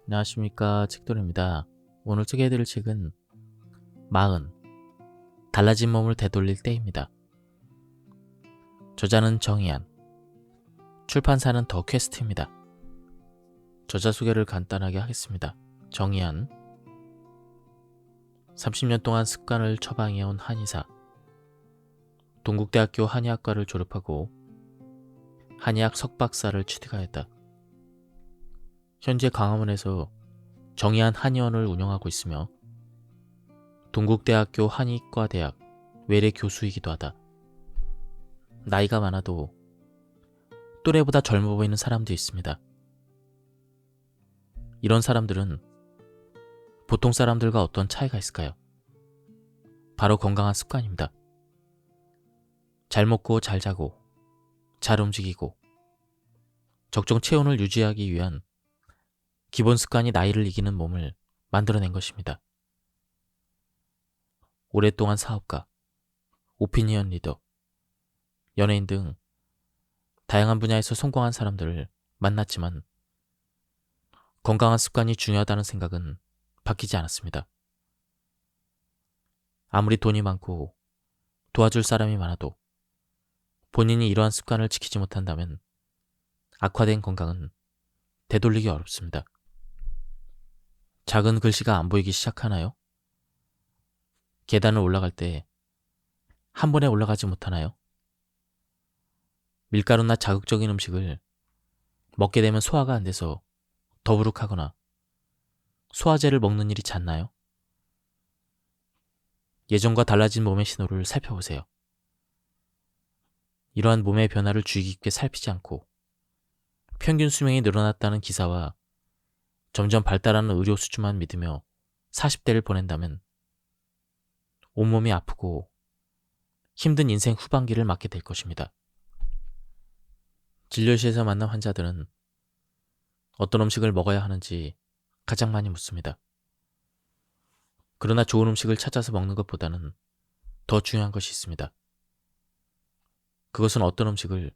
안녕하십니까, 책돌입니다. 오늘 소개해드릴 책은 40. 달라진 몸을 되돌릴 때입니다. 저자는 정희안, 출판사는 더 퀘스트입니다. 저자 소개를 간단하게 하겠습니다. 정희안, 30년 동안 습관을 처방해온 한의사, 동국대학교 한의학과를 졸업하고 한의학 석박사를 취득하였다. 현재 광화문에서 정희안 한의원을 운영하고 있으며 동국대학교 한의과대학 외래 교수이기도 하다. 나이가 많아도 또래보다 젊어 보이는 사람도 있습니다. 이런 사람들은 보통 사람들과 어떤 차이가 있을까요? 바로 건강한 습관입니다. 잘 먹고 잘 자고 잘 움직이고 적정 체온을 유지하기 위한 기본 습관이 나이를 이기는 몸을 만들어낸 것입니다. 오랫동안 사업가, 오피니언 리더, 연예인 등 다양한 분야에서 성공한 사람들을 만났지만 건강한 습관이 중요하다는 생각은 바뀌지 않았습니다. 아무리 돈이 많고 도와줄 사람이 많아도 본인이 이러한 습관을 지키지 못한다면 악화된 건강은 되돌리기 어렵습니다. 작은 글씨가 안 보이기 시작하나요? 계단을 올라갈 때 한 번에 올라가지 못하나요? 밀가루나 자극적인 음식을 먹게 되면 소화가 안 돼서 더부룩하거나 소화제를 먹는 일이 잦나요? 예전과 달라진 몸의 신호를 살펴보세요. 이러한 몸의 변화를 주의 깊게 살피지 않고 평균 수명이 늘어났다는 기사와 점점 발달하는 의료 수준만 믿으며 40대를 보낸다면 온몸이 아프고 힘든 인생 후반기를 맞게 될 것입니다. 진료실에서 만난 환자들은 어떤 음식을 먹어야 하는지 가장 많이 묻습니다. 그러나 좋은 음식을 찾아서 먹는 것보다는 더 중요한 것이 있습니다. 그것은 어떤 음식을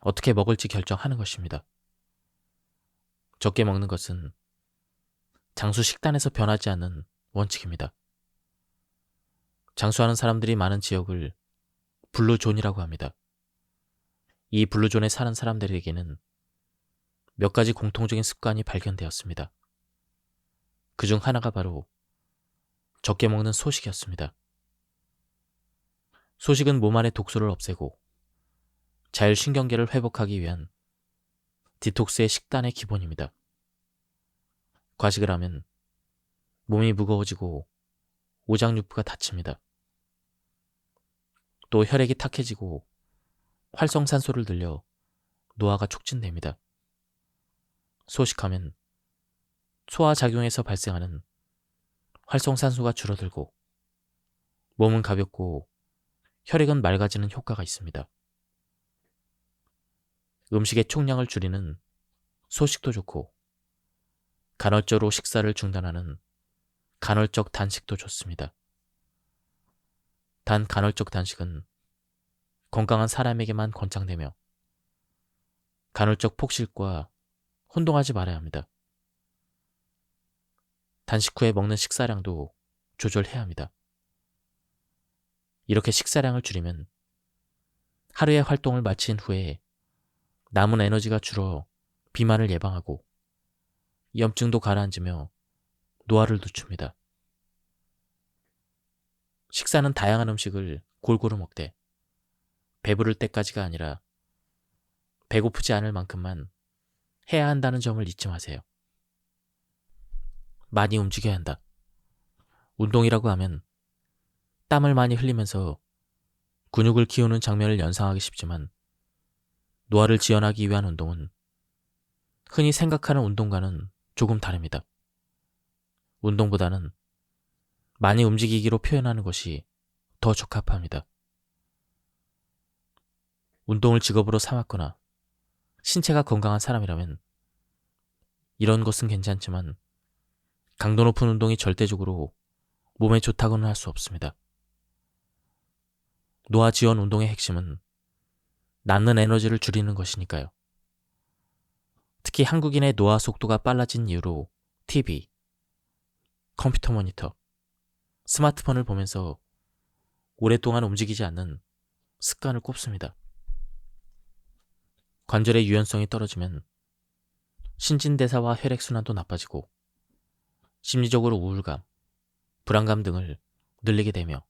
어떻게 먹을지 결정하는 것입니다. 적게 먹는 것은 장수 식단에서 변하지 않는 원칙입니다. 장수하는 사람들이 많은 지역을 블루존이라고 합니다. 이 블루존에 사는 사람들에게는 몇 가지 공통적인 습관이 발견되었습니다. 그중 하나가 바로 적게 먹는 소식이었습니다. 소식은 몸 안의 독소를 없애고 자율신경계를 회복하기 위한 디톡스의 식단의 기본입니다. 과식을 하면 몸이 무거워지고 오장육부가 다칩니다. 또 혈액이 탁해지고 활성산소를 늘려 노화가 촉진됩니다. 소식하면 소화작용에서 발생하는 활성산소가 줄어들고 몸은 가볍고 혈액은 맑아지는 효과가 있습니다. 음식의 총량을 줄이는 소식도 좋고 간헐적으로 식사를 중단하는 간헐적 단식도 좋습니다. 단 간헐적 단식은 건강한 사람에게만 권장되며 간헐적 폭식과 혼동하지 말아야 합니다. 단식 후에 먹는 식사량도 조절해야 합니다. 이렇게 식사량을 줄이면 하루의 활동을 마친 후에 남은 에너지가 줄어 비만을 예방하고 염증도 가라앉으며 노화를 늦춥니다. 식사는 다양한 음식을 골고루 먹되 배부를 때까지가 아니라 배고프지 않을 만큼만 해야 한다는 점을 잊지 마세요. 많이 움직여야 한다. 운동이라고 하면 땀을 많이 흘리면서 근육을 키우는 장면을 연상하기 쉽지만 노화를 지연하기 위한 운동은 흔히 생각하는 운동과는 조금 다릅니다. 운동보다는 많이 움직이기로 표현하는 것이 더 적합합니다. 운동을 직업으로 삼았거나 신체가 건강한 사람이라면 이런 것은 괜찮지만 강도 높은 운동이 절대적으로 몸에 좋다고는 할 수 없습니다. 노화 지연 운동의 핵심은 남는 에너지를 줄이는 것이니까요. 특히 한국인의 노화 속도가 빨라진 이유로 TV, 컴퓨터 모니터, 스마트폰을 보면서 오랫동안 움직이지 않는 습관을 꼽습니다. 관절의 유연성이 떨어지면 신진대사와 혈액순환도 나빠지고 심리적으로 우울감, 불안감 등을 늘리게 되며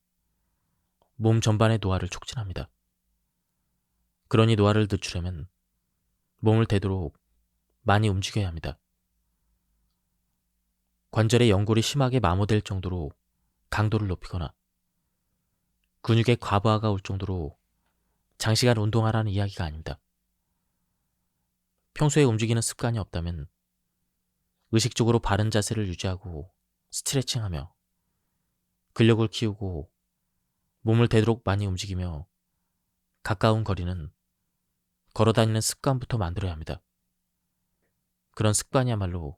몸 전반의 노화를 촉진합니다. 그러니 노화를 늦추려면 몸을 되도록 많이 움직여야 합니다. 관절의 연골이 심하게 마모될 정도로 강도를 높이거나 근육의 과부하가 올 정도로 장시간 운동하라는 이야기가 아닙니다. 평소에 움직이는 습관이 없다면 의식적으로 바른 자세를 유지하고 스트레칭하며 근력을 키우고 몸을 되도록 많이 움직이며 가까운 거리는 걸어다니는 습관부터 만들어야 합니다. 그런 습관이야말로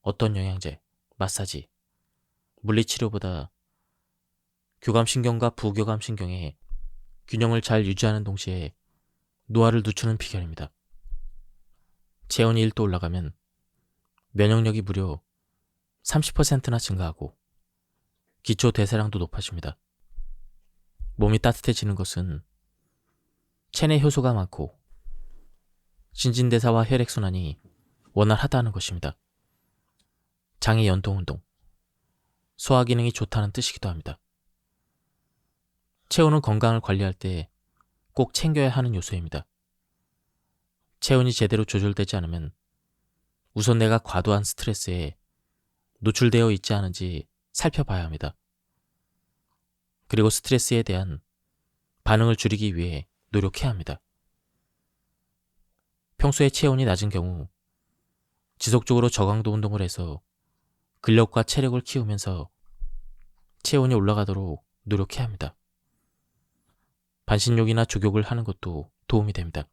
어떤 영양제, 마사지, 물리치료보다 교감신경과 부교감신경의 균형을 잘 유지하는 동시에 노화를 늦추는 비결입니다. 체온이 1도 올라가면 면역력이 무려 30%나 증가하고 기초 대사량도 높아집니다. 몸이 따뜻해지는 것은 체내 효소가 많고 신진대사와 혈액순환이 원활하다는 것입니다. 장의 연동운동, 소화기능이 좋다는 뜻이기도 합니다. 체온은 건강을 관리할 때 꼭 챙겨야 하는 요소입니다. 체온이 제대로 조절되지 않으면 우선 내가 과도한 스트레스에 노출되어 있지 않은지 살펴봐야 합니다. 그리고 스트레스에 대한 반응을 줄이기 위해 노력해야 합니다. 평소에 체온이 낮은 경우 지속적으로 저강도 운동을 해서 근력과 체력을 키우면서 체온이 올라가도록 노력해야 합니다. 반신욕이나 족욕을 하는 것도 도움이 됩니다.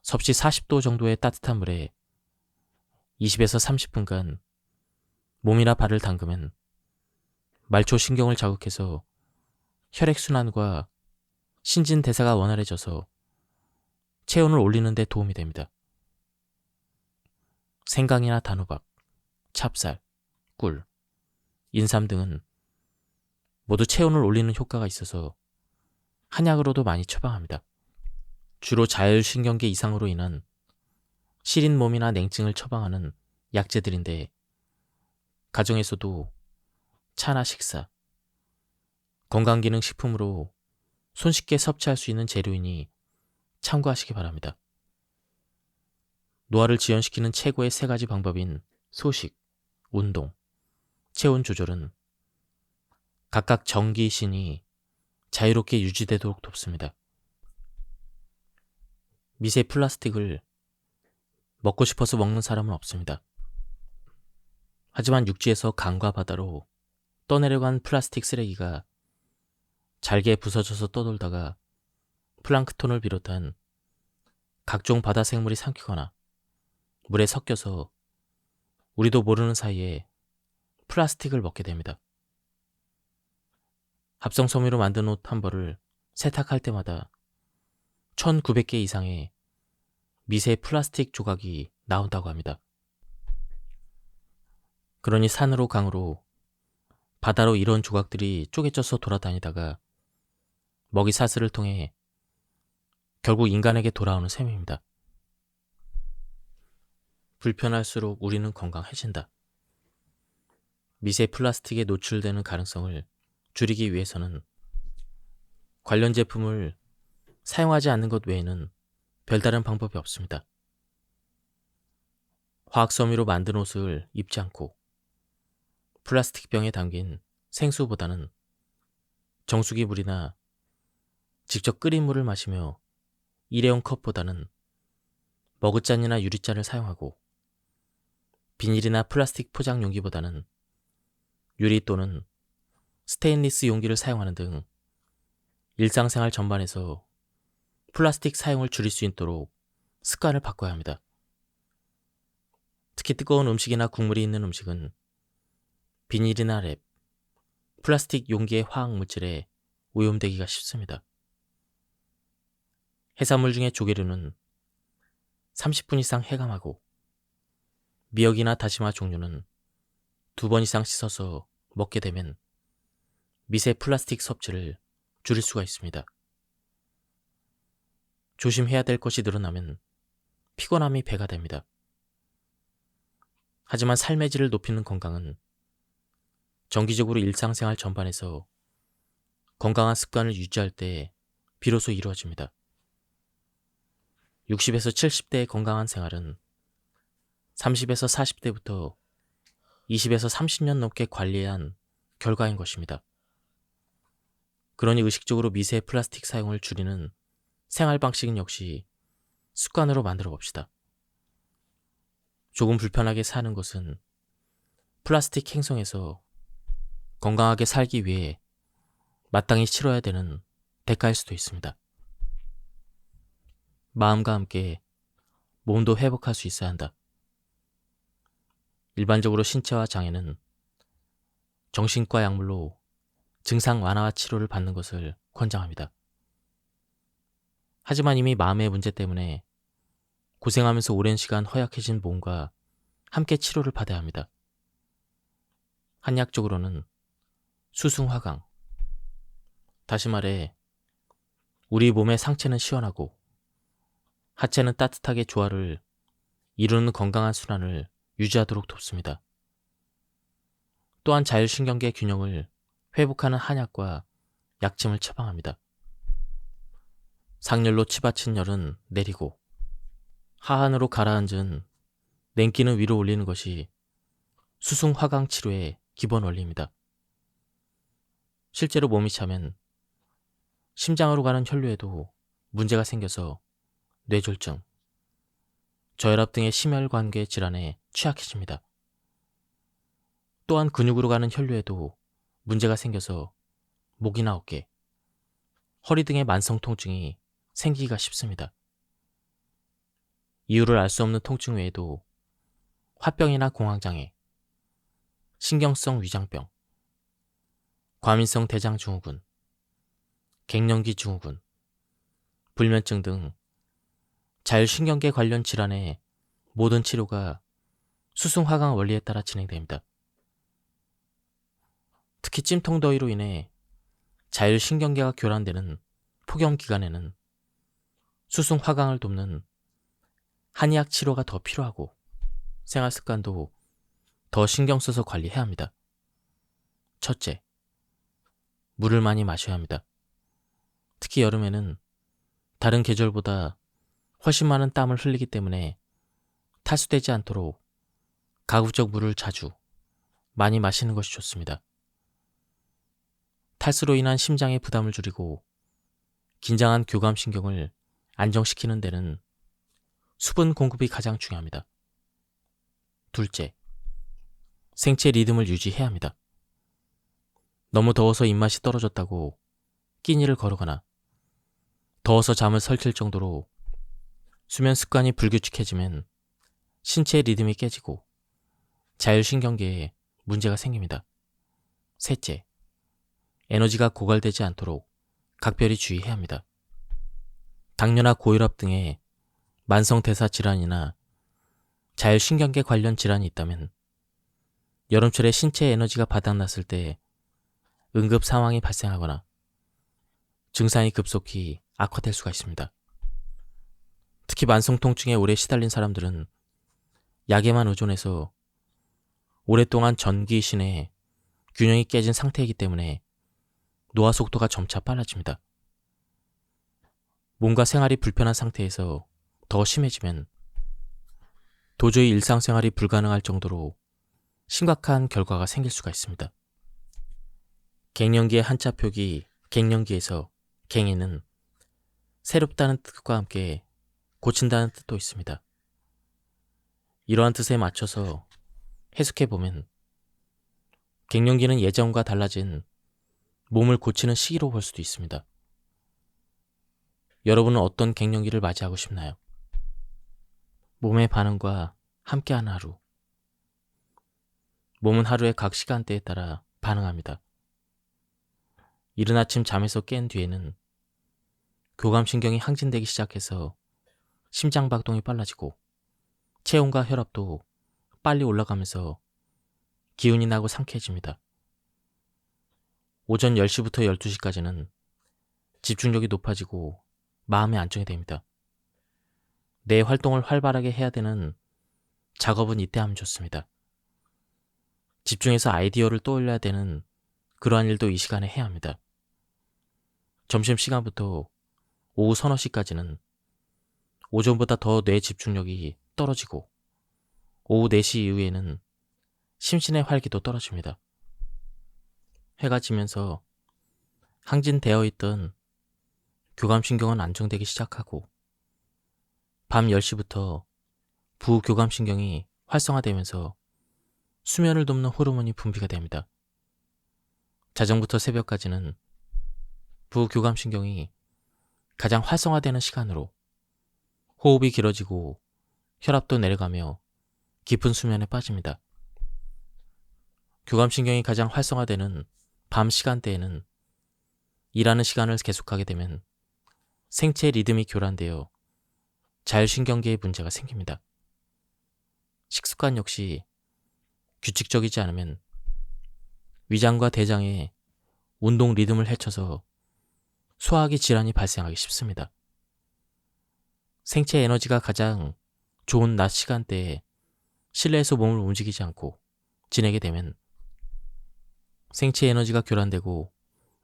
섭씨 40도 정도의 따뜻한 물에 20에서 30분간 몸이나 발을 담그면 말초 신경을 자극해서 혈액순환과 신진대사가 원활해져서 체온을 올리는 데 도움이 됩니다. 생강이나 단호박, 찹쌀, 꿀, 인삼 등은 모두 체온을 올리는 효과가 있어서 한약으로도 많이 처방합니다. 주로 자율신경계 이상으로 인한 시린 몸이나 냉증을 처방하는 약재들인데 가정에서도 차나 식사, 건강기능식품으로 손쉽게 섭취할 수 있는 재료이니 참고하시기 바랍니다. 노화를 지연시키는 최고의 3가지 방법인 소식, 운동, 체온 조절은 각각 정기신이 자유롭게 유지되도록 돕습니다. 미세 플라스틱을 먹고 싶어서 먹는 사람은 없습니다. 하지만 육지에서 강과 바다로 떠내려간 플라스틱 쓰레기가 잘게 부서져서 떠돌다가 플랑크톤을 비롯한 각종 바다 생물이 삼키거나 물에 섞여서 우리도 모르는 사이에 플라스틱을 먹게 됩니다. 합성 섬유로 만든 옷 한 벌을 세탁할 때마다 1900개 이상의 미세 플라스틱 조각이 나온다고 합니다. 그러니 산으로 강으로 바다로 이런 조각들이 쪼개져서 돌아다니다가 먹이 사슬을 통해 결국 인간에게 돌아오는 셈입니다. 불편할수록 우리는 건강해진다. 미세 플라스틱에 노출되는 가능성을 줄이기 위해서는 관련 제품을 사용하지 않는 것 외에는 별다른 방법이 없습니다. 화학섬유로 만든 옷을 입지 않고 플라스틱 병에 담긴 생수보다는 정수기 물이나 직접 끓인 물을 마시며 일회용 컵보다는 머그잔이나 유리잔을 사용하고 비닐이나 플라스틱 포장 용기보다는 유리 또는 스테인리스 용기를 사용하는 등 일상생활 전반에서 플라스틱 사용을 줄일 수 있도록 습관을 바꿔야 합니다. 특히 뜨거운 음식이나 국물이 있는 음식은 비닐이나 랩, 플라스틱 용기의 화학물질에 오염되기가 쉽습니다. 해산물 중에 조개류는 30분 이상 해감하고 미역이나 다시마 종류는 2번 이상 씻어서 먹게 되면 미세 플라스틱 섭취를 줄일 수가 있습니다. 조심해야 될 것이 늘어나면 피곤함이 배가 됩니다. 하지만 삶의 질을 높이는 건강은 정기적으로 일상생활 전반에서 건강한 습관을 유지할 때 비로소 이루어집니다. 60에서 70대의 건강한 생활은 30에서 40대부터 20에서 30년 넘게 관리해야 한 결과인 것입니다. 그러니 의식적으로 미세 플라스틱 사용을 줄이는 생활 방식은 역시 습관으로 만들어 봅시다. 조금 불편하게 사는 것은 플라스틱 행성에서 건강하게 살기 위해 마땅히 치러야 되는 대가일 수도 있습니다. 마음과 함께 몸도 회복할 수 있어야 한다. 일반적으로 신체와 장애는 정신과 약물로 증상 완화와 치료를 받는 것을 권장합니다. 하지만 이미 마음의 문제 때문에 고생하면서 오랜 시간 허약해진 몸과 함께 치료를 받아야 합니다. 한약적으로는 수승화강, 다시 말해 우리 몸의 상체는 시원하고 하체는 따뜻하게 조화를 이루는 건강한 순환을 유지하도록 돕습니다. 또한 자율신경계 균형을 회복하는 한약과 약침을 처방합니다. 상열로 치받친 열은 내리고 하한으로 가라앉은 냉기는 위로 올리는 것이 수승화강 치료의 기본 원리입니다. 실제로 몸이 차면 심장으로 가는 혈류에도 문제가 생겨서 뇌졸중, 저혈압 등의 심혈관계 질환에 취약해집니다. 또한 근육으로 가는 혈류에도 문제가 생겨서 목이나 어깨, 허리 등의 만성 통증이 생기기가 쉽습니다. 이유를 알 수 없는 통증 외에도 화병이나 공황장애, 신경성 위장병, 과민성 대장증후군, 갱년기 증후군, 불면증 등 자율신경계 관련 질환의 모든 치료가 수승화강 원리에 따라 진행됩니다. 특히 찜통더위로 인해 자율신경계가 교란되는 폭염 기간에는 수승화강을 돕는 한의학 치료가 더 필요하고 생활습관도 더 신경 써서 관리해야 합니다. 첫째, 물을 많이 마셔야 합니다. 특히 여름에는 다른 계절보다 훨씬 많은 땀을 흘리기 때문에 탈수되지 않도록 가급적 물을 자주 많이 마시는 것이 좋습니다. 탈수로 인한 심장의 부담을 줄이고 긴장한 교감신경을 안정시키는 데는 수분 공급이 가장 중요합니다. 둘째, 생체 리듬을 유지해야 합니다. 너무 더워서 입맛이 떨어졌다고 끼니를 거르거나 더워서 잠을 설칠 정도로 수면 습관이 불규칙해지면 신체의 리듬이 깨지고 자율신경계에 문제가 생깁니다. 셋째, 에너지가 고갈되지 않도록 각별히 주의해야 합니다. 당뇨나 고혈압 등의 만성대사 질환이나 자율신경계 관련 질환이 있다면 여름철에 신체 에너지가 바닥났을 때 응급 상황이 발생하거나 증상이 급속히 악화될 수가 있습니다. 특히 만성 통증에 오래 시달린 사람들은 약에만 의존해서 오랫동안 전기신의 균형이 깨진 상태이기 때문에 노화 속도가 점차 빨라집니다. 몸과 생활이 불편한 상태에서 더 심해지면 도저히 일상생활이 불가능할 정도로 심각한 결과가 생길 수가 있습니다. 갱년기의 한자 표기 갱년기에서 갱에는 새롭다는 뜻과 함께 고친다는 뜻도 있습니다. 이러한 뜻에 맞춰서 해석해보면 갱년기는 예전과 달라진 몸을 고치는 시기로 볼 수도 있습니다. 여러분은 어떤 갱년기를 맞이하고 싶나요? 몸의 반응과 함께하는 하루. 몸은 하루의 각 시간대에 따라 반응합니다. 이른 아침 잠에서 깬 뒤에는 교감신경이 항진되기 시작해서 심장 박동이 빨라지고 체온과 혈압도 빨리 올라가면서 기운이 나고 상쾌해집니다. 오전 10시부터 12시까지는 집중력이 높아지고 마음의 안정이 됩니다. 내 활동을 활발하게 해야 되는 작업은 이때 하면 좋습니다. 집중해서 아이디어를 떠올려야 되는 그러한 일도 이 시간에 해야 합니다. 점심시간부터 오후 서너 시까지는 오전보다 더 뇌 집중력이 떨어지고 오후 4시 이후에는 심신의 활기도 떨어집니다. 해가 지면서 항진되어 있던 교감신경은 안정되기 시작하고 밤 10시부터 부교감신경이 활성화되면서 수면을 돕는 호르몬이 분비가 됩니다. 자정부터 새벽까지는 부교감신경이 가장 활성화되는 시간으로 호흡이 길어지고 혈압도 내려가며 깊은 수면에 빠집니다. 교감신경이 가장 활성화되는 밤 시간대에는 일하는 시간을 계속하게 되면 생체 리듬이 교란되어 자율신경계에 문제가 생깁니다. 식습관 역시 규칙적이지 않으면 위장과 대장의 운동 리듬을 해쳐서 소화기 질환이 발생하기 쉽습니다. 생체 에너지가 가장 좋은 낮 시간대에 실내에서 몸을 움직이지 않고 지내게 되면 생체 에너지가 교란되고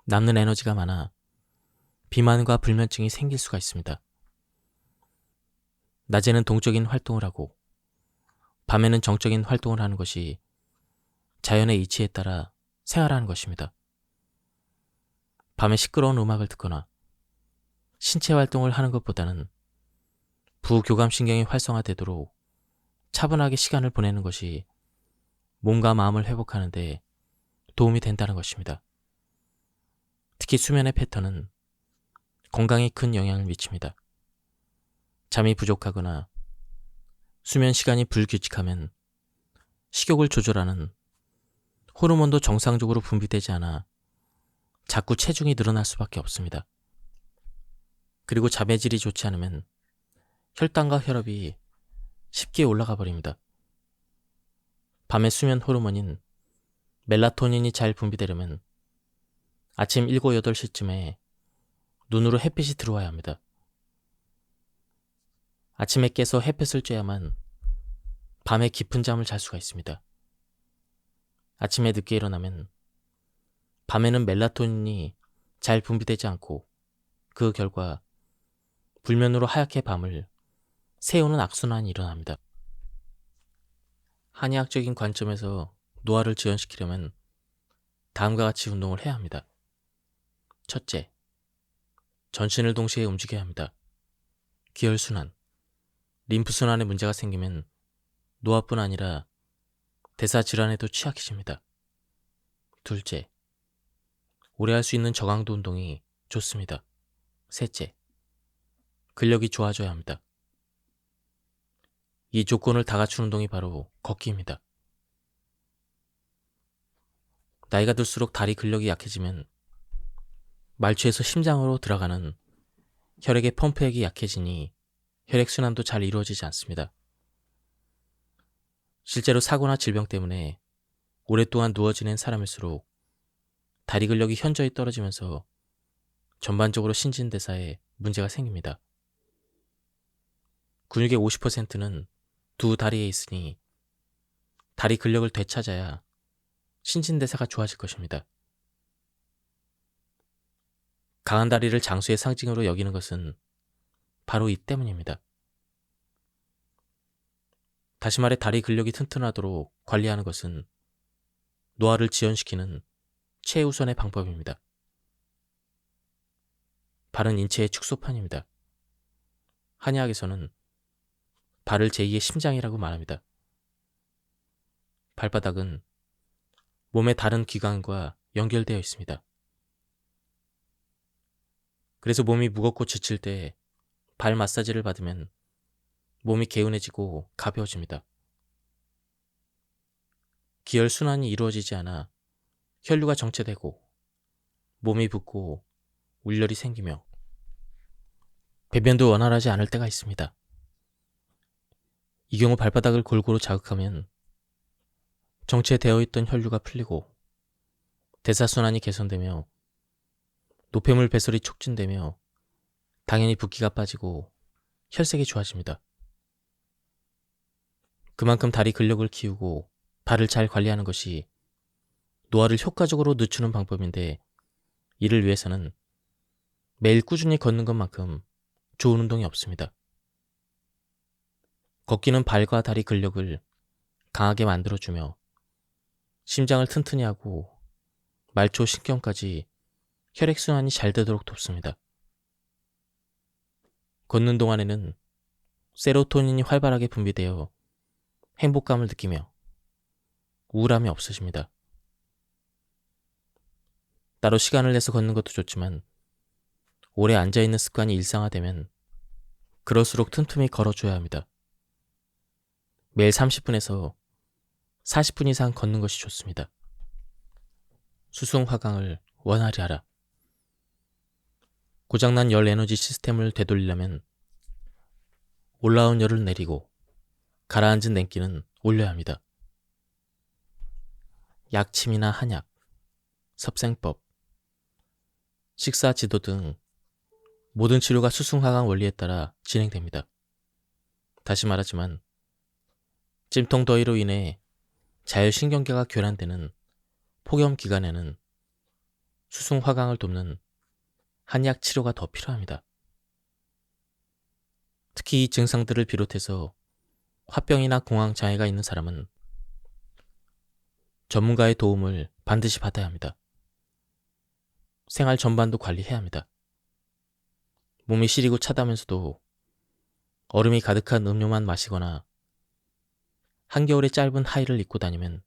남는 에너지가 많아 비만과 불면증이 생길 수가 있습니다. 낮에는 동적인 활동을 하고 밤에는 정적인 활동을 하는 것이 자연의 이치에 따라 생활하는 것입니다. 밤에 시끄러운 음악을 듣거나 신체 활동을 하는 것보다는 부교감신경이 활성화되도록 차분하게 시간을 보내는 것이 몸과 마음을 회복하는 데 도움이 된다는 것입니다. 특히 수면의 패턴은 건강에 큰 영향을 미칩니다. 잠이 부족하거나 수면 시간이 불규칙하면 식욕을 조절하는 호르몬도 정상적으로 분비되지 않아 자꾸 체중이 늘어날 수밖에 없습니다. 그리고 잠의 질이 좋지 않으면 혈당과 혈압이 쉽게 올라가 버립니다. 밤의 수면 호르몬인 멜라토닌이 잘 분비되려면 아침 7, 8시쯤에 눈으로 햇빛이 들어와야 합니다. 아침에 깨서 햇볕을 쬐야만 밤에 깊은 잠을 잘 수가 있습니다. 아침에 늦게 일어나면 밤에는 멜라토닌이 잘 분비되지 않고 그 결과 불면으로 하얗게 밤을 새우는 악순환이 일어납니다. 한의학적인 관점에서 노화를 지연시키려면 다음과 같이 운동을 해야 합니다. 첫째, 전신을 동시에 움직여야 합니다. 기혈순환, 림프순환에 문제가 생기면 노화뿐 아니라 대사질환에도 취약해집니다. 둘째, 오래 할 수 있는 저강도 운동이 좋습니다. 셋째, 근력이 좋아져야 합니다. 이 조건을 다 갖춘 운동이 바로 걷기입니다. 나이가 들수록 다리 근력이 약해지면 말초에서 심장으로 들어가는 혈액의 펌프액이 약해지니 혈액순환도 잘 이루어지지 않습니다. 실제로 사고나 질병 때문에 오랫동안 누워 지낸 사람일수록 다리 근력이 현저히 떨어지면서 전반적으로 신진대사에 문제가 생깁니다. 근육의 50%는 두 다리에 있으니 다리 근력을 되찾아야 신진대사가 좋아질 것입니다. 강한 다리를 장수의 상징으로 여기는 것은 바로 이 때문입니다. 다시 말해 다리 근력이 튼튼하도록 관리하는 것은 노화를 지연시키는 최우선의 방법입니다. 발은 인체의 축소판입니다. 한의학에서는 발을 제2의 심장이라고 말합니다. 발바닥은 몸의 다른 기관과 연결되어 있습니다. 그래서 몸이 무겁고 지칠 때 발 마사지를 받으면 몸이 개운해지고 가벼워집니다. 기혈 순환이 이루어지지 않아 혈류가 정체되고 몸이 붓고 울열이 생기며 배변도 원활하지 않을 때가 있습니다. 이 경우 발바닥을 골고루 자극하면 정체되어 있던 혈류가 풀리고 대사순환이 개선되며 노폐물 배설이 촉진되며 당연히 붓기가 빠지고 혈색이 좋아집니다. 그만큼 다리 근력을 키우고 발을 잘 관리하는 것이 노화를 효과적으로 늦추는 방법인데, 이를 위해서는 매일 꾸준히 걷는 것만큼 좋은 운동이 없습니다. 걷기는 발과 다리 근력을 강하게 만들어주며 심장을 튼튼히 하고 말초 신경까지 혈액순환이 잘 되도록 돕습니다. 걷는 동안에는 세로토닌이 활발하게 분비되어 행복감을 느끼며 우울함이 없어집니다. 따로 시간을 내서 걷는 것도 좋지만 오래 앉아있는 습관이 일상화되면 그럴수록 틈틈이 걸어줘야 합니다. 매일 30분에서 40분 이상 걷는 것이 좋습니다. 수승화강을 원활히 하라. 고장난 열 에너지 시스템을 되돌리려면 올라온 열을 내리고 가라앉은 냉기는 올려야 합니다. 약침이나 한약, 섭생법, 식사 지도 등 모든 치료가 수승화강 원리에 따라 진행됩니다. 다시 말하지만 찜통 더위로 인해 자율신경계가 교란되는 폭염 기간에는 수승화강을 돕는 한약 치료가 더 필요합니다. 특히 이 증상들을 비롯해서 화병이나 공황 장애가 있는 사람은 전문가의 도움을 반드시 받아야 합니다. 생활 전반도 관리해야 합니다. 몸이 시리고 차다면서도 얼음이 가득한 음료만 마시거나 한겨울에 짧은 하의를 입고 다니면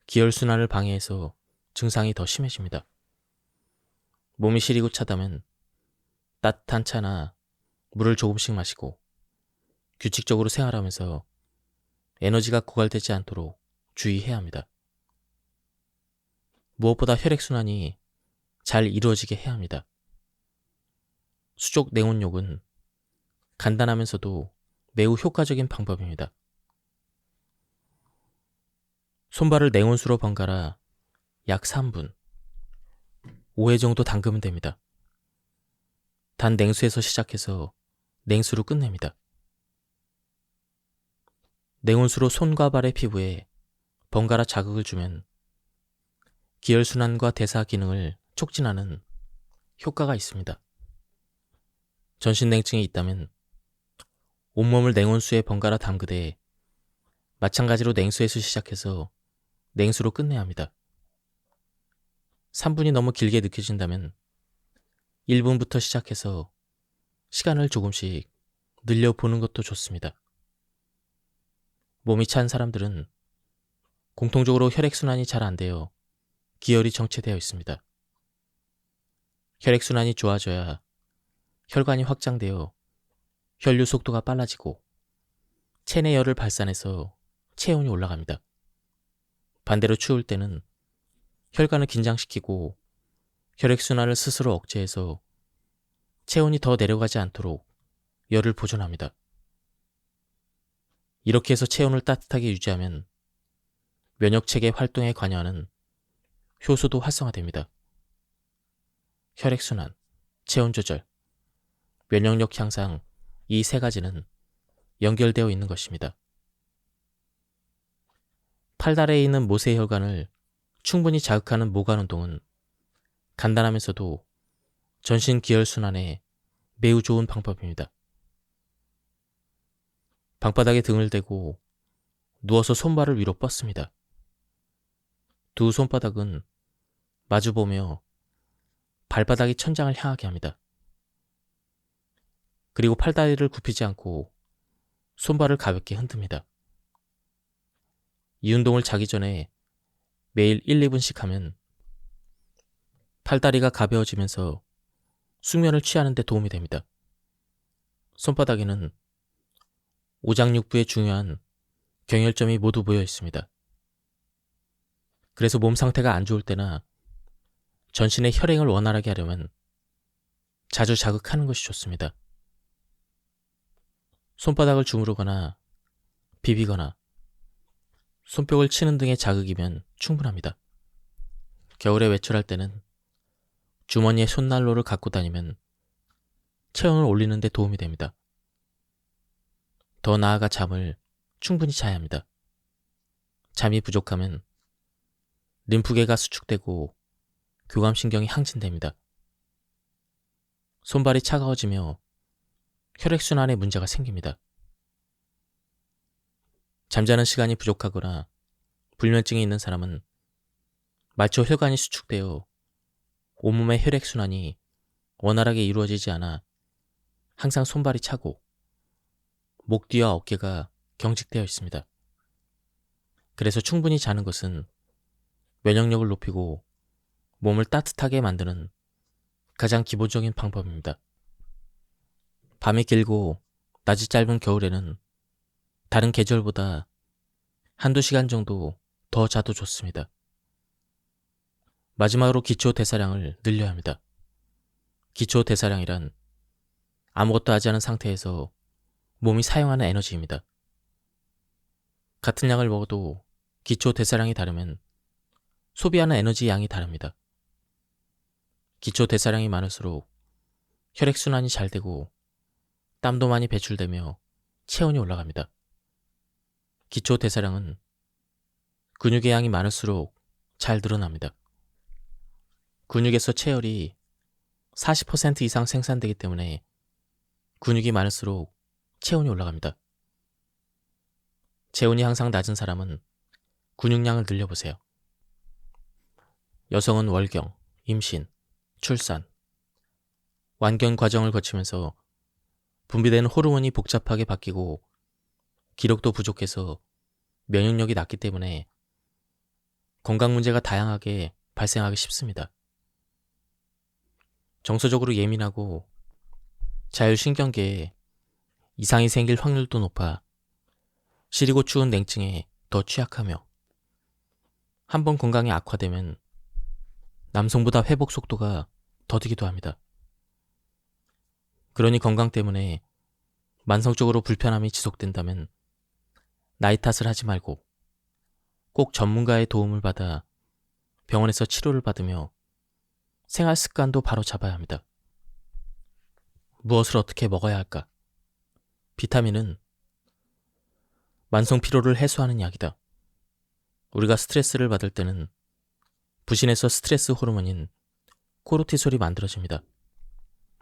기혈순환을 방해해서 증상이 더 심해집니다. 몸이 시리고 차다면 따뜻한 차나 물을 조금씩 마시고 규칙적으로 생활하면서 에너지가 고갈되지 않도록 주의해야 합니다. 무엇보다 혈액순환이 잘 이루어지게 해야 합니다. 수족 냉온욕은 간단하면서도 매우 효과적인 방법입니다. 손발을 냉온수로 번갈아 약 3분, 5회 정도 담그면 됩니다. 단 냉수에서 시작해서 냉수로 끝냅니다. 냉온수로 손과 발의 피부에 번갈아 자극을 주면 기혈순환과 대사 기능을 촉진하는 효과가 있습니다. 전신냉증이 있다면 온몸을 냉온수에 번갈아 담그되 마찬가지로 냉수에서 시작해서 냉수로 끝내야 합니다. 3분이 너무 길게 느껴진다면 1분부터 시작해서 시간을 조금씩 늘려보는 것도 좋습니다. 몸이 찬 사람들은 공통적으로 혈액순환이 잘 안 되어 기혈이 정체되어 있습니다. 혈액순환이 좋아져야 혈관이 확장되어 혈류 속도가 빨라지고 체내 열을 발산해서 체온이 올라갑니다. 반대로 추울 때는 혈관을 긴장시키고 혈액순환을 스스로 억제해서 체온이 더 내려가지 않도록 열을 보존합니다. 이렇게 해서 체온을 따뜻하게 유지하면 면역체계 활동에 관여하는 효소도 활성화됩니다. 혈액순환, 체온 조절, 면역력 향상, 이 세 가지는 연결되어 있는 것입니다. 팔다리에 있는 모세혈관을 충분히 자극하는 모관 운동은 간단하면서도 전신 기혈순환에 매우 좋은 방법입니다. 방바닥에 등을 대고 누워서 손발을 위로 뻗습니다. 두 손바닥은 마주보며 발바닥이 천장을 향하게 합니다. 그리고 팔다리를 굽히지 않고 손발을 가볍게 흔듭니다. 이 운동을 자기 전에 매일 1, 2분씩 하면 팔다리가 가벼워지면서 숙면을 취하는 데 도움이 됩니다. 손바닥에는 오장육부의 중요한 경혈점이 모두 모여 있습니다. 그래서 몸 상태가 안 좋을 때나 전신의 혈행을 원활하게 하려면 자주 자극하는 것이 좋습니다. 손바닥을 주무르거나 비비거나 손뼉을 치는 등의 자극이면 충분합니다. 겨울에 외출할 때는 주머니에 손난로를 갖고 다니면 체온을 올리는 데 도움이 됩니다. 더 나아가 잠을 충분히 자야 합니다. 잠이 부족하면 림프계가 수축되고 교감신경이 항진됩니다. 손발이 차가워지며 혈액순환에 문제가 생깁니다. 잠자는 시간이 부족하거나 불면증이 있는 사람은 말초 혈관이 수축되어 온몸의 혈액순환이 원활하게 이루어지지 않아 항상 손발이 차고 목 뒤와 어깨가 경직되어 있습니다. 그래서 충분히 자는 것은 면역력을 높이고 몸을 따뜻하게 만드는 가장 기본적인 방법입니다. 밤이 길고 낮이 짧은 겨울에는 다른 계절보다 한두 시간 정도 더 자도 좋습니다. 마지막으로 기초 대사량을 늘려야 합니다. 기초 대사량이란 아무것도 하지 않은 상태에서 몸이 사용하는 에너지입니다. 같은 양을 먹어도 기초 대사량이 다르면 소비하는 에너지 양이 다릅니다. 기초 대사량이 많을수록 혈액순환이 잘 되고 땀도 많이 배출되며 체온이 올라갑니다. 기초 대사량은 근육의 양이 많을수록 잘 늘어납니다. 근육에서 체열이 40% 이상 생산되기 때문에 근육이 많을수록 체온이 올라갑니다. 체온이 항상 낮은 사람은 근육량을 늘려보세요. 여성은 월경, 임신, 출산, 완경 과정을 거치면서 분비되는 호르몬이 복잡하게 바뀌고 기력도 부족해서 면역력이 낮기 때문에 건강 문제가 다양하게 발생하기 쉽습니다. 정서적으로 예민하고 자율신경계에 이상이 생길 확률도 높아 시리고 추운 냉증에 더 취약하며 한번 건강이 악화되면 남성보다 회복 속도가 더디기도 합니다. 그러니 건강 때문에 만성적으로 불편함이 지속된다면 나이 탓을 하지 말고 꼭 전문가의 도움을 받아 병원에서 치료를 받으며 생활 습관도 바로 잡아야 합니다. 무엇을 어떻게 먹어야 할까? 비타민은 만성 피로를 해소하는 약이다. 우리가 스트레스를 받을 때는 부신에서 스트레스 호르몬인 코르티솔이 만들어집니다.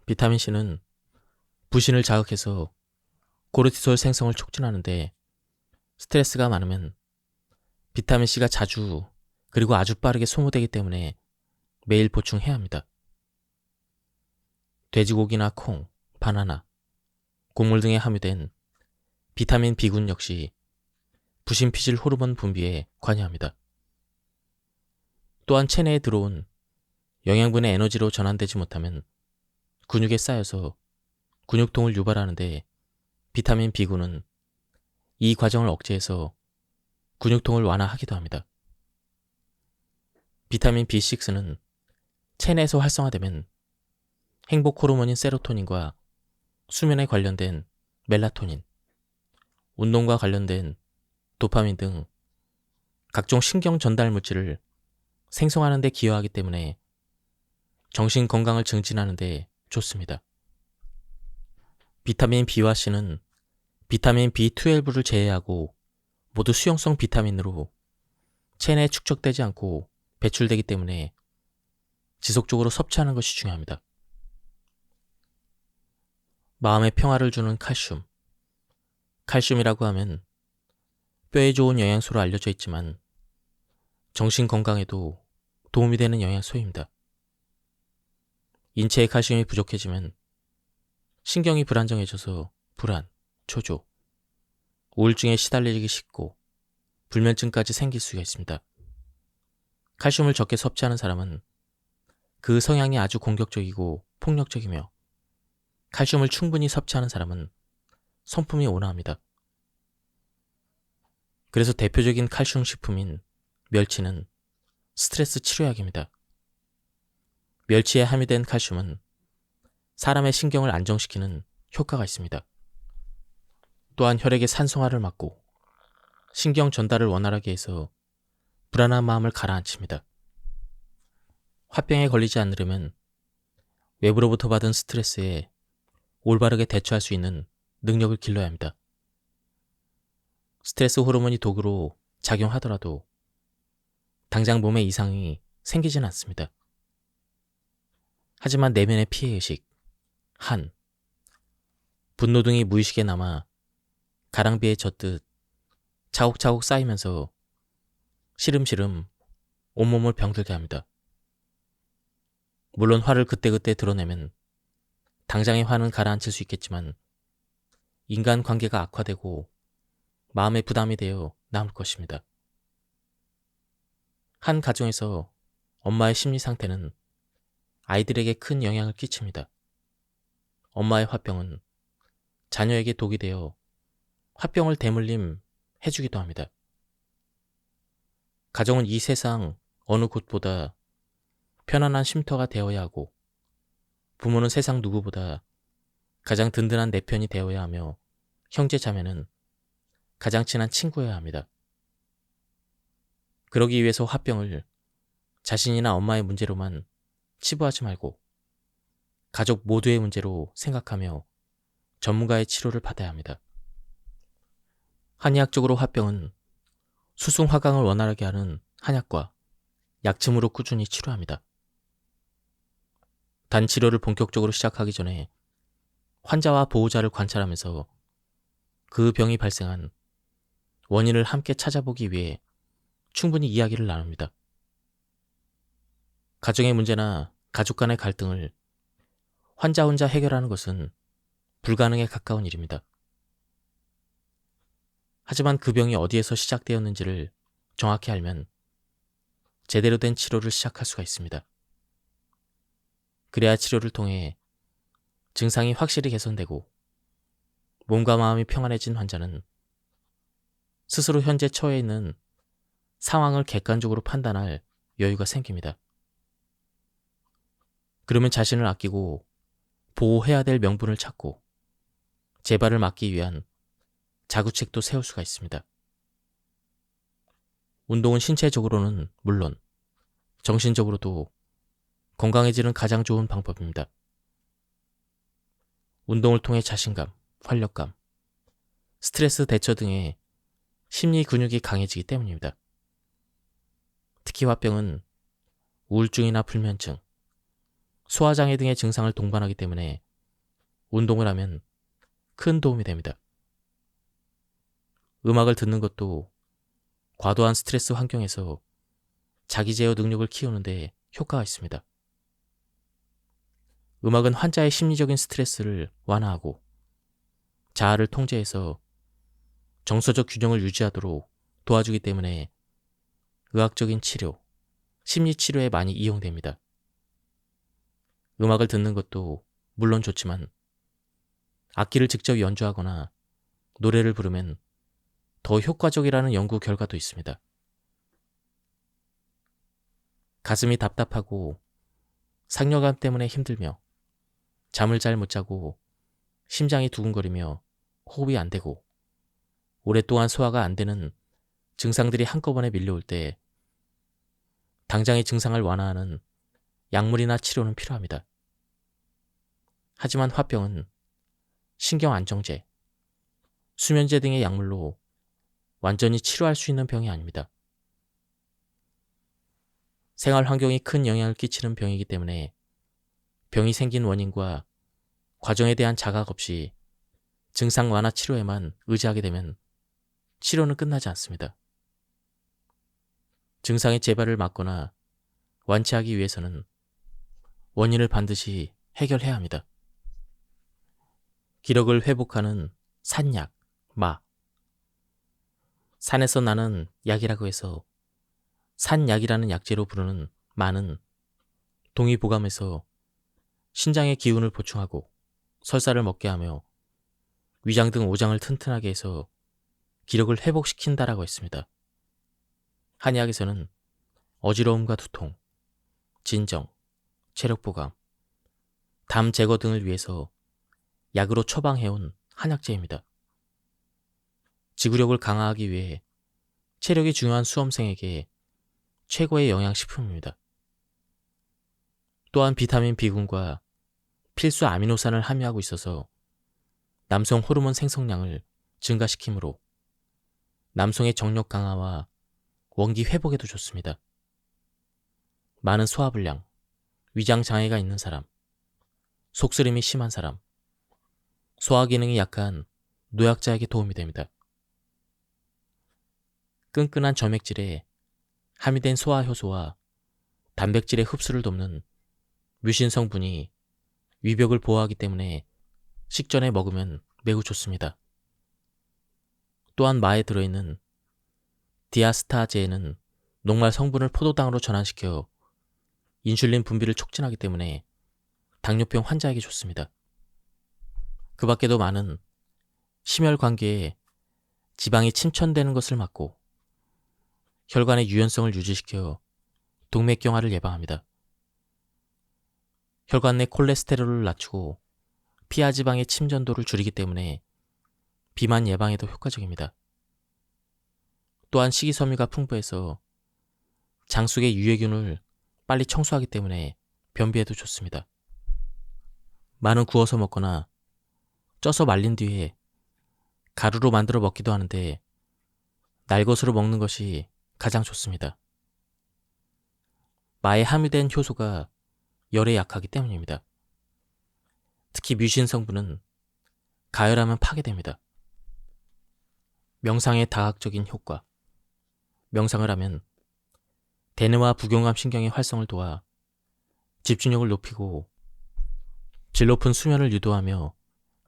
비타민C는 부신을 자극해서 코르티솔 생성을 촉진하는데 스트레스가 많으면 비타민C가 자주 그리고 아주 빠르게 소모되기 때문에 매일 보충해야 합니다. 돼지고기나 콩, 바나나, 곡물 등에 함유된 비타민 B군 역시 부신 피질 호르몬 분비에 관여합니다. 또한 체내에 들어온 영양분의 에너지로 전환되지 못하면 근육에 쌓여서 근육통을 유발하는데 비타민 B군은 이 과정을 억제해서 근육통을 완화하기도 합니다. 비타민 B6는 체내에서 활성화되면 행복 호르몬인 세로토닌과 수면에 관련된 멜라토닌, 운동과 관련된 도파민 등 각종 신경 전달 물질을 생성하는 데 기여하기 때문에 정신 건강을 증진하는 데 좋습니다. 비타민 B와 C는 비타민 B12를 제외하고 모두 수용성 비타민으로 체내에 축적되지 않고 배출되기 때문에 지속적으로 섭취하는 것이 중요합니다. 마음의 평화를 주는 칼슘. 칼슘이라고 하면 뼈에 좋은 영양소로 알려져 있지만 정신 건강에도 도움이 되는 영양소입니다. 인체의 칼슘이 부족해지면 신경이 불안정해져서 불안, 초조, 우울증에 시달리기 쉽고 불면증까지 생길 수가 있습니다. 칼슘을 적게 섭취하는 사람은 그 성향이 아주 공격적이고 폭력적이며 칼슘을 충분히 섭취하는 사람은 성품이 온화합니다. 그래서 대표적인 칼슘 식품인 멸치는 스트레스 치료약입니다. 멸치에 함유된 칼슘은 사람의 신경을 안정시키는 효과가 있습니다. 또한 혈액의 산성화를 막고 신경 전달을 원활하게 해서 불안한 마음을 가라앉힙니다. 화병에 걸리지 않으려면 외부로부터 받은 스트레스에 올바르게 대처할 수 있는 능력을 길러야 합니다. 스트레스 호르몬이 독으로 작용하더라도 당장 몸에 이상이 생기진 않습니다. 하지만 내면의 피해의식, 한, 분노 등이 무의식에 남아 가랑비에 젖듯 차곡차곡 쌓이면서 시름시름 온몸을 병들게 합니다. 물론 화를 그때그때 드러내면 당장의 화는 가라앉힐 수 있겠지만 인간관계가 악화되고 마음의 부담이 되어 남을 것입니다. 한 가정에서 엄마의 심리 상태는 아이들에게 큰 영향을 끼칩니다. 엄마의 화병은 자녀에게 독이 되어 화병을 대물림 해주기도 합니다. 가정은 이 세상 어느 곳보다 편안한 쉼터가 되어야 하고 부모는 세상 누구보다 가장 든든한 내 편이 되어야 하며 형제 자매는 가장 친한 친구여야 합니다. 그러기 위해서 화병을 자신이나 엄마의 문제로만 치부하지 말고 가족 모두의 문제로 생각하며 전문가의 치료를 받아야 합니다. 한의학적으로 화병은 수승화강을 원활하게 하는 한약과 약침으로 꾸준히 치료합니다. 단 치료를 본격적으로 시작하기 전에 환자와 보호자를 관찰하면서 그 병이 발생한 원인을 함께 찾아보기 위해 충분히 이야기를 나눕니다. 가정의 문제나 가족 간의 갈등을 환자 혼자 해결하는 것은 불가능에 가까운 일입니다. 하지만 그 병이 어디에서 시작되었는지를 정확히 알면 제대로 된 치료를 시작할 수가 있습니다. 그래야 치료를 통해 증상이 확실히 개선되고 몸과 마음이 평안해진 환자는 스스로 현재 처해 있는 상황을 객관적으로 판단할 여유가 생깁니다. 그러면 자신을 아끼고 보호해야 될 명분을 찾고 재발을 막기 위한 자구책도 세울 수가 있습니다. 운동은 신체적으로는 물론 정신적으로도 건강해지는 가장 좋은 방법입니다. 운동을 통해 자신감, 활력감, 스트레스 대처 등의 심리 근육이 강해지기 때문입니다. 특히 화병은 우울증이나 불면증, 소화장애 등의 증상을 동반하기 때문에 운동을 하면 큰 도움이 됩니다. 음악을 듣는 것도 과도한 스트레스 환경에서 자기 제어 능력을 키우는데 효과가 있습니다. 음악은 환자의 심리적인 스트레스를 완화하고 자아를 통제해서 정서적 균형을 유지하도록 도와주기 때문에 의학적인 치료, 심리치료에 많이 이용됩니다. 음악을 듣는 것도 물론 좋지만 악기를 직접 연주하거나 노래를 부르면 더 효과적이라는 연구 결과도 있습니다. 가슴이 답답하고 상뇨감 때문에 힘들며 잠을 잘 못 자고 심장이 두근거리며 호흡이 안 되고 오랫동안 소화가 안 되는 증상들이 한꺼번에 밀려올 때 당장의 증상을 완화하는 약물이나 치료는 필요합니다. 하지만 화병은 신경안정제, 수면제 등의 약물로 완전히 치료할 수 있는 병이 아닙니다. 생활 환경이 큰 영향을 끼치는 병이기 때문에 병이 생긴 원인과 과정에 대한 자각 없이 증상 완화 치료에만 의지하게 되면 치료는 끝나지 않습니다. 증상의 재발을 막거나 완치하기 위해서는 원인을 반드시 해결해야 합니다. 기력을 회복하는 산약, 마. 산에서 나는 약이라고 해서 산약이라는 약재로 부르는 마는 동의보감에서 신장의 기운을 보충하고 설사를 먹게 하며 위장 등 오장을 튼튼하게 해서 기력을 회복시킨다라고 했습니다. 한의학에서는 어지러움과 두통, 진정, 체력보감, 담 제거 등을 위해서 약으로 처방해온 한약재입니다. 지구력을 강화하기 위해 체력이 중요한 수험생에게 최고의 영양식품입니다. 또한 비타민 B군과 필수 아미노산을 함유하고 있어서 남성 호르몬 생성량을 증가시키므로 남성의 정력 강화와 원기 회복에도 좋습니다. 많은 소화불량, 위장 장애가 있는 사람, 속쓰림이 심한 사람, 소화 기능이 약한 노약자에게 도움이 됩니다. 끈끈한 점액질에 함유된 소화효소와 단백질의 흡수를 돕는 뮤신 성분이 위벽을 보호하기 때문에 식전에 먹으면 매우 좋습니다. 또한 마에 들어있는 디아스타제는 녹말 성분을 포도당으로 전환시켜 인슐린 분비를 촉진하기 때문에 당뇨병 환자에게 좋습니다. 그 밖에도 많은 심혈관계에 지방이 침천되는 것을 막고 혈관의 유연성을 유지시켜 동맥경화를 예방합니다. 혈관 내 콜레스테롤을 낮추고 피하지방의 침전도를 줄이기 때문에 비만 예방에도 효과적입니다. 또한 식이섬유가 풍부해서 장 속의 유해균을 빨리 청소하기 때문에 변비에도 좋습니다. 마는 구워서 먹거나 쪄서 말린 뒤에 가루로 만들어 먹기도 하는데 날것으로 먹는 것이 가장 좋습니다. 마에 함유된 효소가 열에 약하기 때문입니다. 특히 뮤신 성분은 가열하면 파괴됩니다. 명상의 다각적인 효과. 명상을 하면 대뇌와 부경감 신경의 활성을 도와 집중력을 높이고 질 높은 수면을 유도하며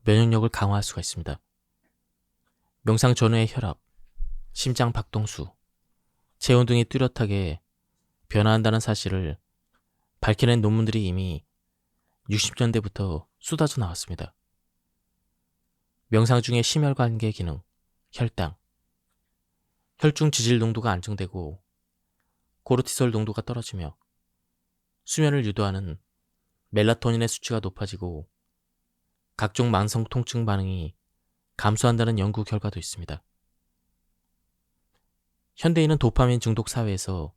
면역력을 강화할 수가 있습니다. 명상 전후의 혈압, 심장 박동수, 체온 등이 뚜렷하게 변화한다는 사실을 밝혀낸 논문들이 이미 60년대부터 쏟아져 나왔습니다. 명상 중에 심혈관계 기능, 혈당, 혈중 지질 농도가 안정되고 코르티솔 농도가 떨어지며 수면을 유도하는 멜라토닌의 수치가 높아지고 각종 만성 통증 반응이 감소한다는 연구 결과도 있습니다. 현대인은 도파민 중독 사회에서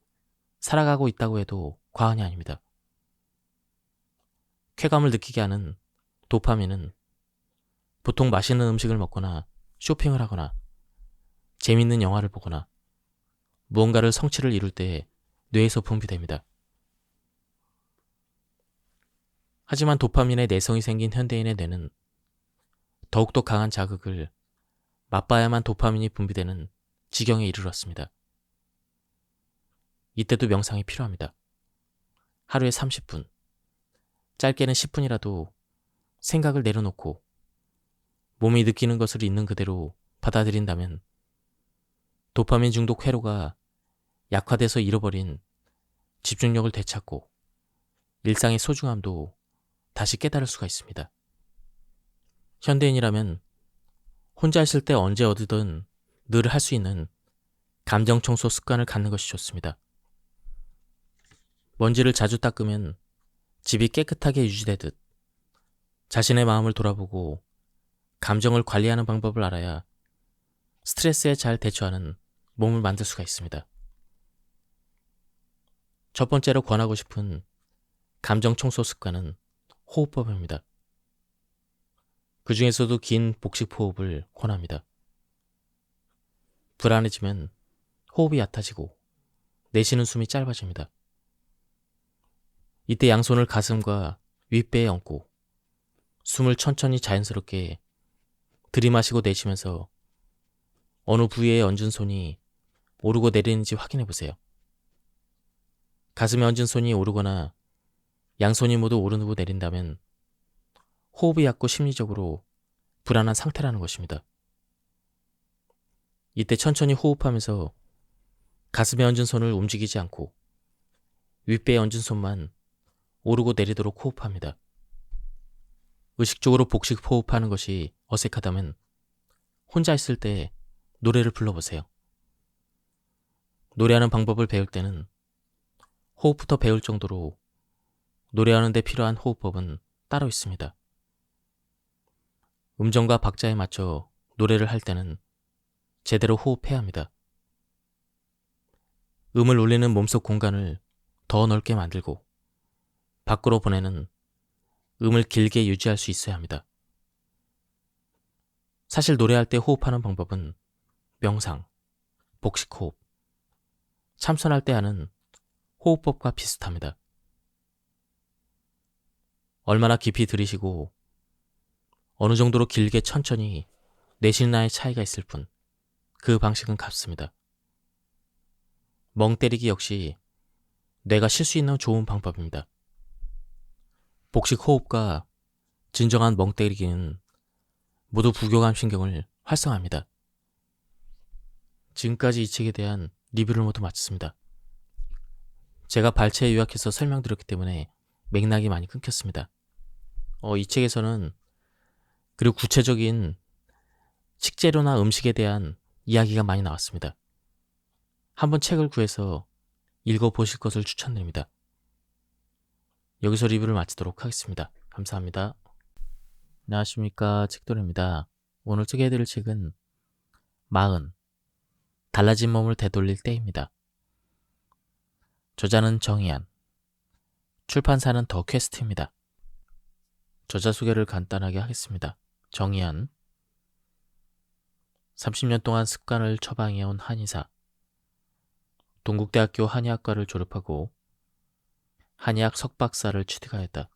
살아가고 있다고 해도 과언이 아닙니다. 쾌감을 느끼게 하는 도파민은 보통 맛있는 음식을 먹거나 쇼핑을 하거나 재밌는 영화를 보거나 무언가를 성취를 이룰 때 뇌에서 분비됩니다. 하지만 도파민의 내성이 생긴 현대인의 뇌는 더욱더 강한 자극을 맛봐야만 도파민이 분비되는 지경에 이르렀습니다. 이때도 명상이 필요합니다. 하루에 30분, 짧게는 10분이라도 생각을 내려놓고 몸이 느끼는 것을 있는 그대로 받아들인다면 도파민 중독 회로가 약화돼서 잃어버린 집중력을 되찾고 일상의 소중함도 다시 깨달을 수가 있습니다. 현대인이라면 혼자 있을 때 언제 어디든 늘 할 수 있는 감정 청소 습관을 갖는 것이 좋습니다. 먼지를 자주 닦으면 집이 깨끗하게 유지되듯 자신의 마음을 돌아보고 감정을 관리하는 방법을 알아야 스트레스에 잘 대처하는 몸을 만들 수가 있습니다. 첫 번째로 권하고 싶은 감정 청소 습관은 호흡법입니다. 그 중에서도 긴 복식 호흡을 권합니다. 불안해지면 호흡이 얕아지고 내쉬는 숨이 짧아집니다. 이때 양손을 가슴과 윗배에 얹고 숨을 천천히 자연스럽게 들이마시고 내쉬면서 어느 부위에 얹은 손이 오르고 내리는지 확인해 보세요. 가슴에 얹은 손이 오르거나 양손이 모두 오르고 내린다면 호흡이 얕고 심리적으로 불안한 상태라는 것입니다. 이때 천천히 호흡하면서 가슴에 얹은 손을 움직이지 않고 윗배에 얹은 손만 오르고 내리도록 호흡합니다. 의식적으로 복식 호흡하는 것이 어색하다면 혼자 있을 때 노래를 불러보세요. 노래하는 방법을 배울 때는 호흡부터 배울 정도로 노래하는 데 필요한 호흡법은 따로 있습니다. 음정과 박자에 맞춰 노래를 할 때는 제대로 호흡해야 합니다. 음을 울리는 몸속 공간을 더 넓게 만들고 밖으로 보내는 음을 길게 유지할 수 있어야 합니다. 사실 노래할 때 호흡하는 방법은 명상, 복식호흡, 참선할 때 하는 호흡법과 비슷합니다. 얼마나 깊이 들이쉬고 어느 정도로 길게 천천히 내쉬나의 차이가 있을 뿐 그 방식은 같습니다. 멍 때리기 역시 뇌가 쉴 수 있는 좋은 방법입니다. 복식 호흡과 진정한 멍 때리기는 모두 부교감 신경을 활성화합니다. 지금까지 이 책에 대한 리뷰를 모두 마쳤습니다. 제가 발췌에 요약해서 설명드렸기 때문에 맥락이 많이 끊겼습니다. 이 책에서는 그리고 구체적인 식재료나 음식에 대한 이야기가 많이 나왔습니다. 한번 책을 구해서 읽어보실 것을 추천드립니다. 여기서 리뷰를 마치도록 하겠습니다. 감사합니다. 안녕하십니까, 책돌입니다. 오늘 소개해드릴 책은 40. 달라진 몸을 되돌릴 때입니다. 저자는 정희안, 출판사는 더 퀘스트입니다. 저자 소개를 간단하게 하겠습니다. 정희안, 30년 동안 습관을 처방해온 한의사, 동국대학교 한의학과를 졸업하고 한의학 석박사를 취득하였다.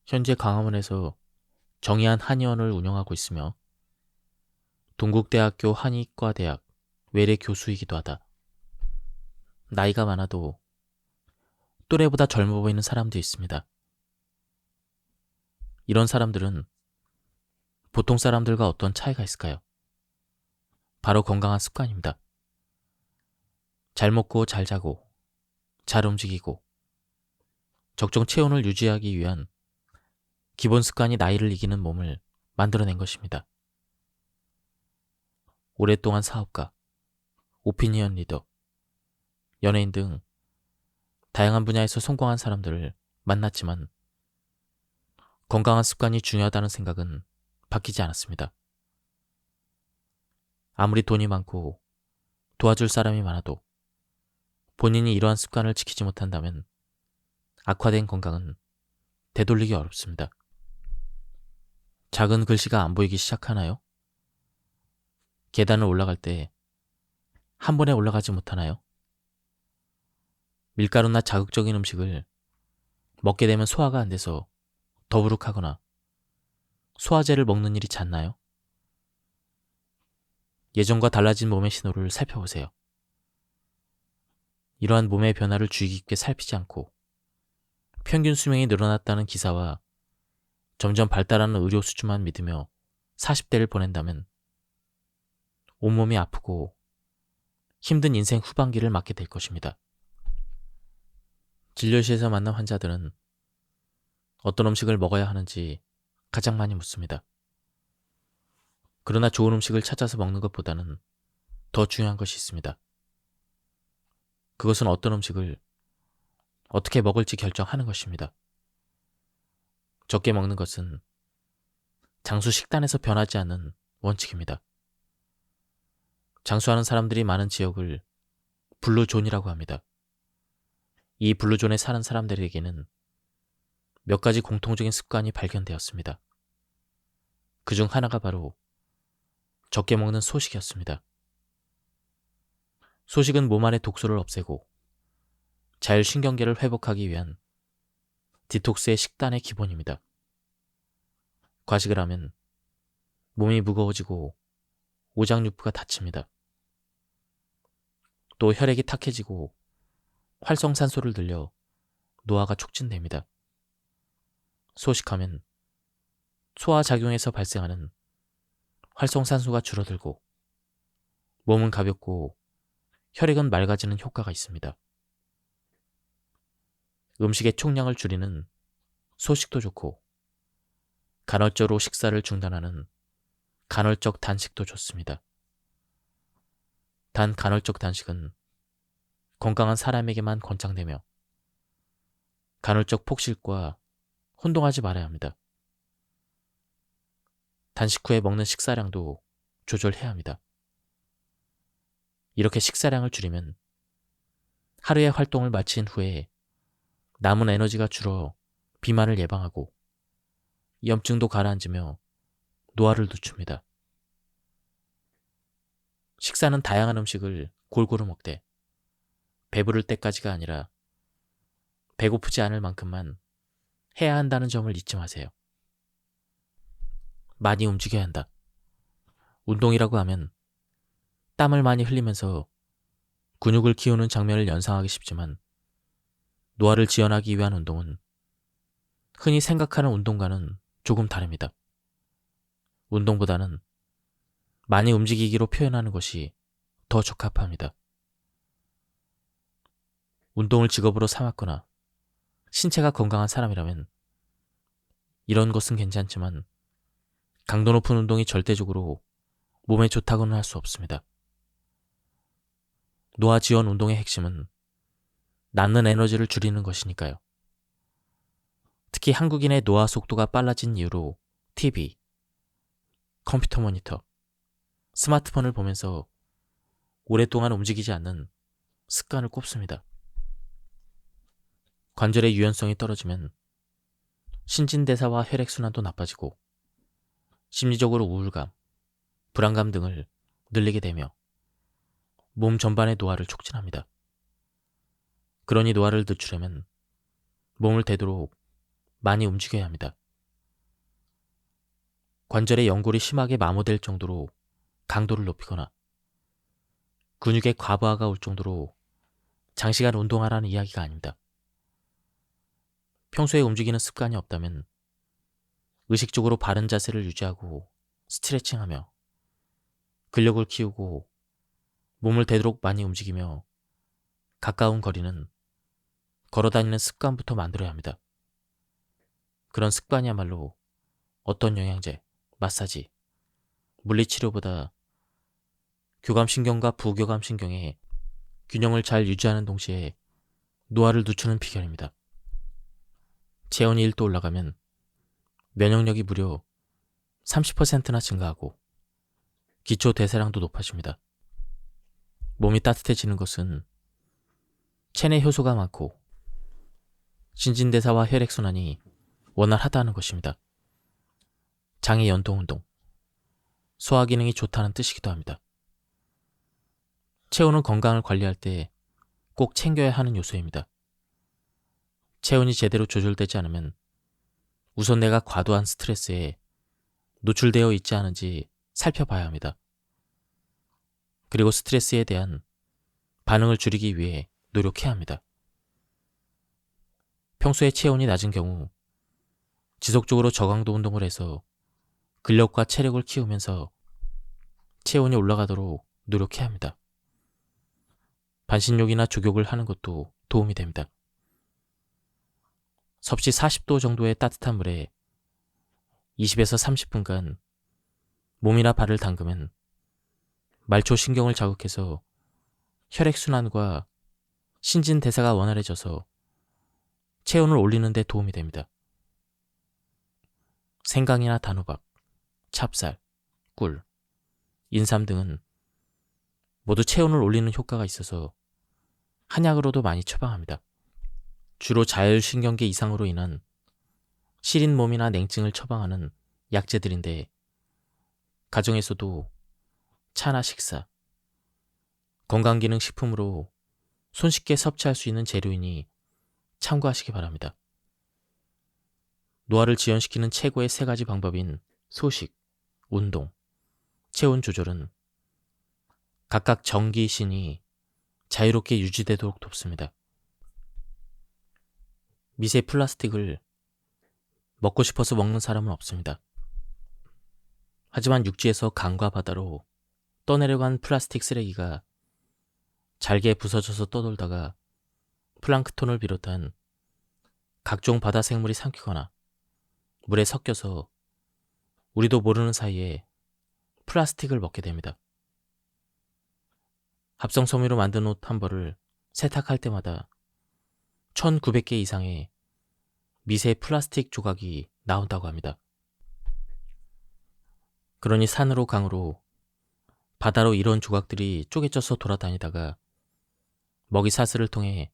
현재 광화문에서 정희안 한의원을 운영하고 있으며 동국대학교 한의과대학 외래 교수이기도 하다. 나이가 많아도 또래보다 젊어 보이는 사람도 있습니다. 이런 사람들은 보통 사람들과 어떤 차이가 있을까요? 바로 건강한 습관입니다. 잘 먹고 잘 자고 잘 움직이고 적정 체온을 유지하기 위한 기본 습관이 나이를 이기는 몸을 만들어낸 것입니다. 오랫동안 사업가, 오피니언 리더, 연예인 등 다양한 분야에서 성공한 사람들을 만났지만 건강한 습관이 중요하다는 생각은 바뀌지 않았습니다. 아무리 돈이 많고 도와줄 사람이 많아도 본인이 이러한 습관을 지키지 못한다면 악화된 건강은 되돌리기 어렵습니다. 작은 글씨가 안 보이기 시작하나요? 계단을 올라갈 때 한 번에 올라가지 못하나요? 밀가루나 자극적인 음식을 먹게 되면 소화가 안 돼서 더부룩하거나 소화제를 먹는 일이 잦나요? 예전과 달라진 몸의 신호를 살펴보세요. 이러한 몸의 변화를 주의 깊게 살피지 않고 평균 수명이 늘어났다는 기사와 점점 발달하는 의료 수준만 믿으며 40대를 보낸다면 온몸이 아프고 힘든 인생 후반기를 맞게 될 것입니다. 진료실에서 만난 환자들은 어떤 음식을 먹어야 하는지 가장 많이 묻습니다. 그러나 좋은 음식을 찾아서 먹는 것보다는 더 중요한 것이 있습니다. 그것은 어떤 음식을 어떻게 먹을지 결정하는 것입니다. 적게 먹는 것은 장수 식단에서 변하지 않는 원칙입니다. 장수하는 사람들이 많은 지역을 블루존이라고 합니다. 이 블루존에 사는 사람들에게는 몇 가지 공통적인 습관이 발견되었습니다. 그중 하나가 바로 적게 먹는 소식이었습니다. 소식은 몸 안의 독소를 없애고 자율신경계를 회복하기 위한 디톡스의 식단의 기본입니다. 과식을 하면 몸이 무거워지고 오장육부가 다칩니다. 또 혈액이 탁해지고 활성산소를 늘려 노화가 촉진됩니다. 소식하면 소화작용에서 발생하는 활성산소가 줄어들고 몸은 가볍고 혈액은 맑아지는 효과가 있습니다. 음식의 총량을 줄이는 소식도 좋고 간헐적으로 식사를 중단하는 간헐적 단식도 좋습니다. 단 간헐적 단식은 건강한 사람에게만 권장되며 간헐적 폭식과 혼동하지 말아야 합니다. 단식 후에 먹는 식사량도 조절해야 합니다. 이렇게 식사량을 줄이면 하루의 활동을 마친 후에 남은 에너지가 줄어 비만을 예방하고 염증도 가라앉으며 노화를 늦춥니다. 식사는 다양한 음식을 골고루 먹되 배부를 때까지가 아니라 배고프지 않을 만큼만 해야 한다는 점을 잊지 마세요. 많이 움직여야 한다. 운동이라고 하면 땀을 많이 흘리면서 근육을 키우는 장면을 연상하기 쉽지만 노화를 지연하기 위한 운동은 흔히 생각하는 운동과는 조금 다릅니다. 운동보다는 많이 움직이기로 표현하는 것이 더 적합합니다. 운동을 직업으로 삼았거나 신체가 건강한 사람이라면 이런 것은 괜찮지만 강도 높은 운동이 절대적으로 몸에 좋다고는 할 수 없습니다. 노화 지원 운동의 핵심은 남는 에너지를 줄이는 것이니까요. 특히 한국인의 노화 속도가 빨라진 이유로 TV, 컴퓨터 모니터, 스마트폰을 보면서 오랫동안 움직이지 않는 습관을 꼽습니다. 관절의 유연성이 떨어지면 신진대사와 혈액순환도 나빠지고 심리적으로 우울감, 불안감 등을 늘리게 되며 몸 전반의 노화를 촉진합니다. 그러니 노화를 늦추려면 몸을 되도록 많이 움직여야 합니다. 관절의 연골이 심하게 마모될 정도로 강도를 높이거나 근육의 과부하가 올 정도로 장시간 운동하라는 이야기가 아닙니다. 평소에 움직이는 습관이 없다면 의식적으로 바른 자세를 유지하고 스트레칭하며 근력을 키우고 몸을 되도록 많이 움직이며 가까운 거리는 걸어다니는 습관부터 만들어야 합니다. 그런 습관이야말로 어떤 영양제, 마사지, 물리치료보다 교감신경과 부교감신경의 균형을 잘 유지하는 동시에 노화를 늦추는 비결입니다. 체온이 1도 올라가면 면역력이 무려 30%나 증가하고 기초 대사량도 높아집니다. 몸이 따뜻해지는 것은 체내 효소가 많고 신진대사와 혈액순환이 원활하다는 것입니다. 장의 연동운동, 소화기능이 좋다는 뜻이기도 합니다. 체온은 건강을 관리할 때 꼭 챙겨야 하는 요소입니다. 체온이 제대로 조절되지 않으면 우선 내가 과도한 스트레스에 노출되어 있지 않은지 살펴봐야 합니다. 그리고 스트레스에 대한 반응을 줄이기 위해 노력해야 합니다. 평소에 체온이 낮은 경우 지속적으로 저강도 운동을 해서 근력과 체력을 키우면서 체온이 올라가도록 노력해야 합니다. 반신욕이나 족욕을 하는 것도 도움이 됩니다. 섭씨 40도 정도의 따뜻한 물에 20에서 30분간 몸이나 발을 담그면 말초 신경을 자극해서 혈액순환과 신진대사가 원활해져서 체온을 올리는 데 도움이 됩니다. 생강이나 단호박, 찹쌀, 꿀, 인삼 등은 모두 체온을 올리는 효과가 있어서 한약으로도 많이 처방합니다. 주로 자율신경계 이상으로 인한 시린 몸이나 냉증을 처방하는 약재들인데 가정에서도 차나 식사, 건강기능식품으로 손쉽게 섭취할 수 있는 재료이니 참고하시기 바랍니다. 노화를 지연시키는 최고의 3가지 방법인 소식, 운동, 체온 조절은 각각 정기신이 자유롭게 유지되도록 돕습니다. 미세 플라스틱을 먹고 싶어서 먹는 사람은 없습니다. 하지만 육지에서 강과 바다로 떠내려간 플라스틱 쓰레기가 잘게 부서져서 떠돌다가 플랑크톤을 비롯한 각종 바다 생물이 삼키거나 물에 섞여서 우리도 모르는 사이에 플라스틱을 먹게 됩니다. 합성 섬유로 만든 옷 한 벌을 세탁할 때마다 1900개 이상의 미세 플라스틱 조각이 나온다고 합니다. 그러니 산으로 강으로 바다로 이런 조각들이 쪼개져서 돌아다니다가 먹이 사슬을 통해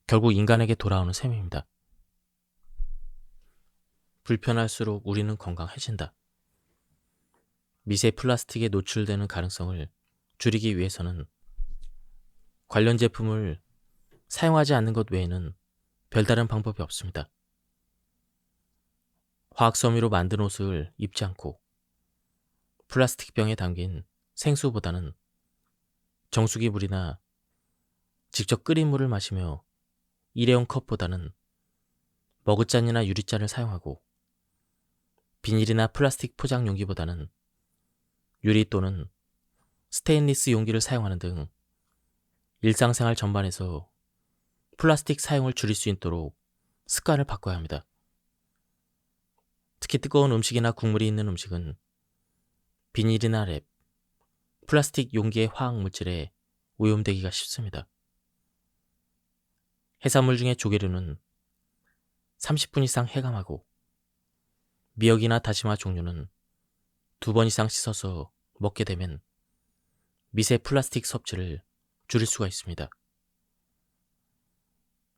결국 인간에게 돌아오는 셈입니다. 불편할수록 우리는 건강해진다. 미세 플라스틱에 노출되는 가능성을 줄이기 위해서는 관련 제품을 사용하지 않는 것 외에는 별다른 방법이 없습니다. 화학 섬유로 만든 옷을 입지 않고 플라스틱 병에 담긴 생수보다는 정수기 물이나 직접 끓인 물을 마시며 일회용 컵보다는 머그잔이나 유리잔을 사용하고 비닐이나 플라스틱 포장 용기보다는 유리 또는 스테인리스 용기를 사용하는 등 일상생활 전반에서 플라스틱 사용을 줄일 수 있도록 습관을 바꿔야 합니다. 특히 뜨거운 음식이나 국물이 있는 음식은 비닐이나 랩, 플라스틱 용기의 화학 물질에 오염되기가 쉽습니다. 해산물 중에 조개류는 30분 이상 해감하고 미역이나 다시마 종류는 2번 이상 씻어서 먹게 되면 미세 플라스틱 섭취를 줄일 수가 있습니다.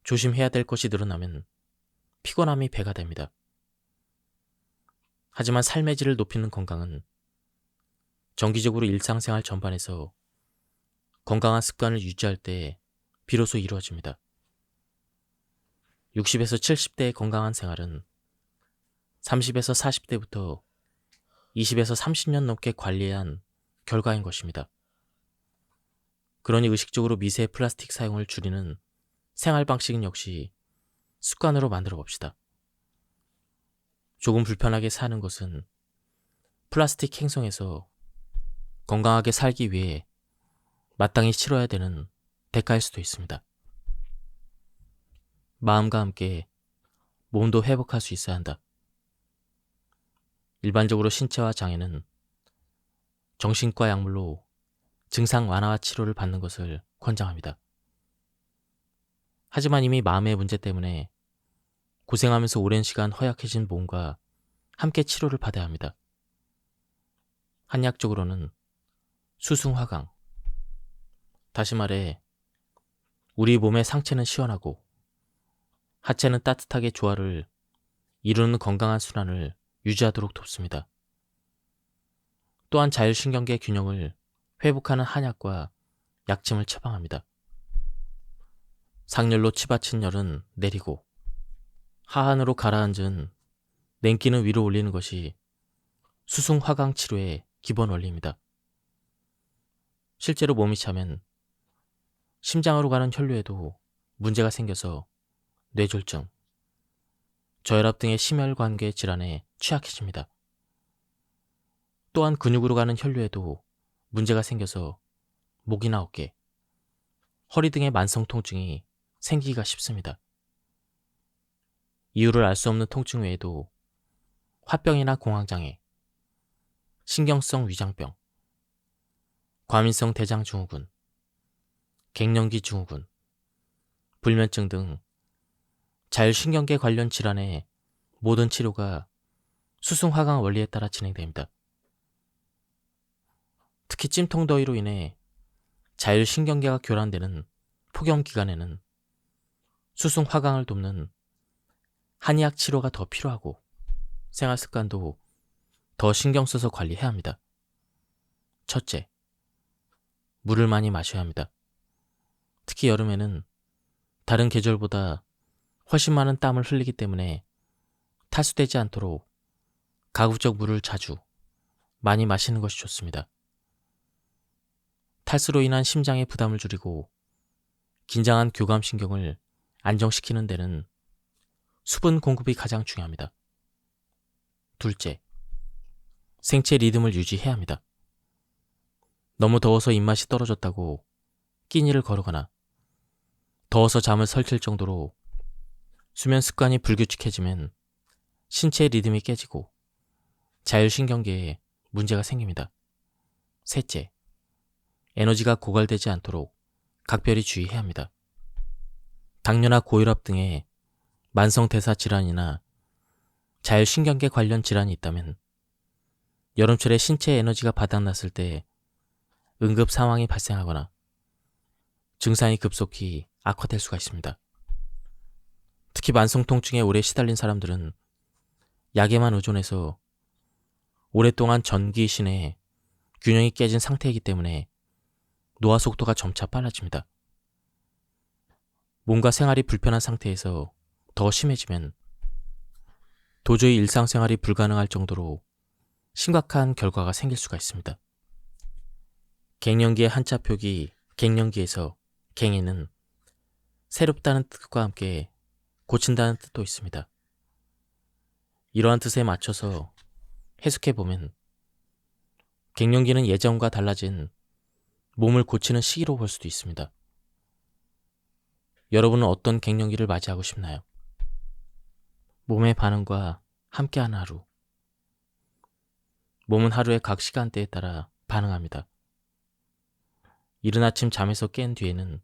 조심해야 될 것이 늘어나면 피곤함이 배가 됩니다. 하지만 삶의 질을 높이는 건강은 정기적으로 일상생활 전반에서 건강한 습관을 유지할 때 비로소 이루어집니다. 60에서 70대의 건강한 생활은 30에서 40대부터 20에서 30년 넘게 관리한 결과인 것입니다. 그러니 의식적으로 미세 플라스틱 사용을 줄이는 생활 방식은 역시 습관으로 만들어 봅시다. 조금 불편하게 사는 것은 플라스틱 행성에서 건강하게 살기 위해 마땅히 치러야 되는 대가일 수도 있습니다. 마음과 함께 몸도 회복할 수 있어야 한다. 일반적으로 신체와 장애는 정신과 약물로 증상 완화와 치료를 받는 것을 권장합니다. 하지만 이미 마음의 문제 때문에 고생하면서 오랜 시간 허약해진 몸과 함께 치료를 받아야 합니다. 한약적으로는 수승화강, 다시 말해 우리 몸의 상체는 시원하고 하체는 따뜻하게 조화를 이루는 건강한 순환을 유지하도록 돕습니다. 또한 자율신경계 균형을 회복하는 한약과 약침을 처방합니다. 상열로 치받친 열은 내리고 하한으로 가라앉은 냉기는 위로 올리는 것이 수승화강 치료의 기본 원리입니다. 실제로 몸이 차면 심장으로 가는 혈류에도 문제가 생겨서 뇌졸중, 저혈압 등의 심혈관계 질환에 취약해집니다. 또한 근육으로 가는 혈류에도 문제가 생겨서 목이나 어깨, 허리 등의 만성 통증이 생기기가 쉽습니다. 이유를 알 수 없는 통증 외에도 화병이나 공황장애, 신경성 위장병, 과민성 대장증후군, 갱년기 증후군, 불면증 등 자율신경계 관련 질환의 모든 치료가 수승화강 원리에 따라 진행됩니다. 특히 찜통더위로 인해 자율신경계가 교란되는 폭염기간에는 수승화강을 돕는 한의학 치료가 더 필요하고 생활습관도 더 신경 써서 관리해야 합니다. 첫째, 물을 많이 마셔야 합니다. 특히 여름에는 다른 계절보다 훨씬 많은 땀을 흘리기 때문에 탈수되지 않도록 가급적 물을 자주 많이 마시는 것이 좋습니다. 탈수로 인한 심장의 부담을 줄이고 긴장한 교감신경을 안정시키는 데는 수분 공급이 가장 중요합니다. 둘째, 생체 리듬을 유지해야 합니다. 너무 더워서 입맛이 떨어졌다고 끼니를 거르거나 더워서 잠을 설칠 정도로 수면 습관이 불규칙해지면 신체 리듬이 깨지고 자율신경계에 문제가 생깁니다. 셋째, 에너지가 고갈되지 않도록 각별히 주의해야 합니다. 당뇨나 고혈압 등의 만성대사 질환이나 자율신경계 관련 질환이 있다면 여름철에 신체 에너지가 바닥났을 때 응급 상황이 발생하거나 증상이 급속히 악화될 수가 있습니다. 특히 만성 통증에 오래 시달린 사람들은 약에만 의존해서 오랫동안 전기신의 균형이 깨진 상태이기 때문에 노화 속도가 점차 빨라집니다. 몸과 생활이 불편한 상태에서 더 심해지면 도저히 일상생활이 불가능할 정도로 심각한 결과가 생길 수가 있습니다. 갱년기의 한자 표기 갱년기에서 갱에는 새롭다는 뜻과 함께 고친다는 뜻도 있습니다. 이러한 뜻에 맞춰서 해석해보면 갱년기는 예전과 달라진 몸을 고치는 시기로 볼 수도 있습니다. 여러분은 어떤 갱년기를 맞이하고 싶나요? 몸의 반응과 함께하는 하루. 몸은 하루의 각 시간대에 따라 반응합니다. 이른 아침 잠에서 깬 뒤에는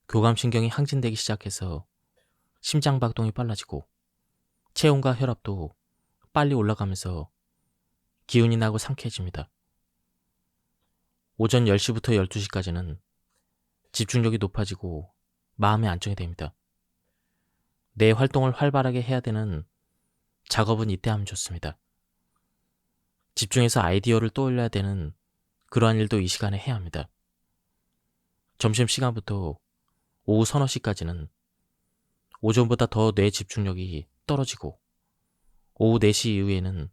교감신경이 항진되기 시작해서 심장박동이 빨라지고 체온과 혈압도 빨리 올라가면서 기운이 나고 상쾌해집니다. 오전 10시부터 12시까지는 집중력이 높아지고 마음의 안정이 됩니다. 내 활동을 활발하게 해야 되는 작업은 이때 하면 좋습니다. 집중해서 아이디어를 떠올려야 되는 그러한 일도 이 시간에 해야 합니다. 점심시간부터 오후 서너 시까지는 오전보다 더 뇌 집중력이 떨어지고 오후 4시 이후에는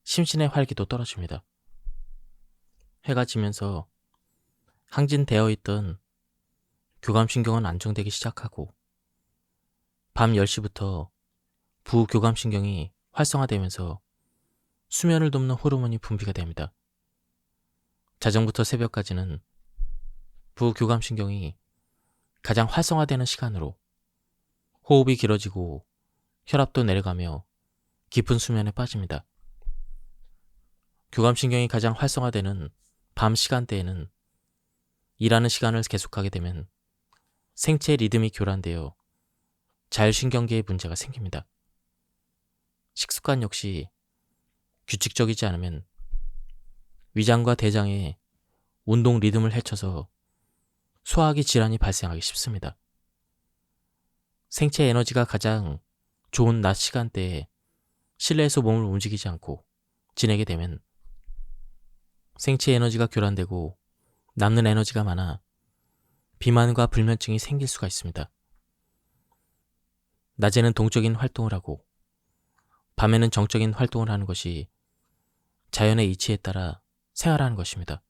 심신의 활기도 떨어집니다. 해가 지면서 항진되어 있던 교감신경은 안정되기 시작하고 밤 10시부터 부교감신경이 활성화되면서 수면을 돕는 호르몬이 분비가 됩니다. 자정부터 새벽까지는 부교감신경이 가장 활성화되는 시간으로 호흡이 길어지고 혈압도 내려가며 깊은 수면에 빠집니다. 교감신경이 가장 활성화되는 밤 시간대에는 일하는 시간을 계속하게 되면 생체 리듬이 교란되어 자율신경계에 문제가 생깁니다. 식습관 역시 규칙적이지 않으면 위장과 대장의 운동 리듬을 해쳐서 소화기 질환이 발생하기 쉽습니다. 생체 에너지가 가장 좋은 낮 시간대에 실내에서 몸을 움직이지 않고 지내게 되면 생체 에너지가 교란되고 남는 에너지가 많아 비만과 불면증이 생길 수가 있습니다. 낮에는 동적인 활동을 하고 밤에는 정적인 활동을 하는 것이 자연의 이치에 따라 생활하는 것입니다.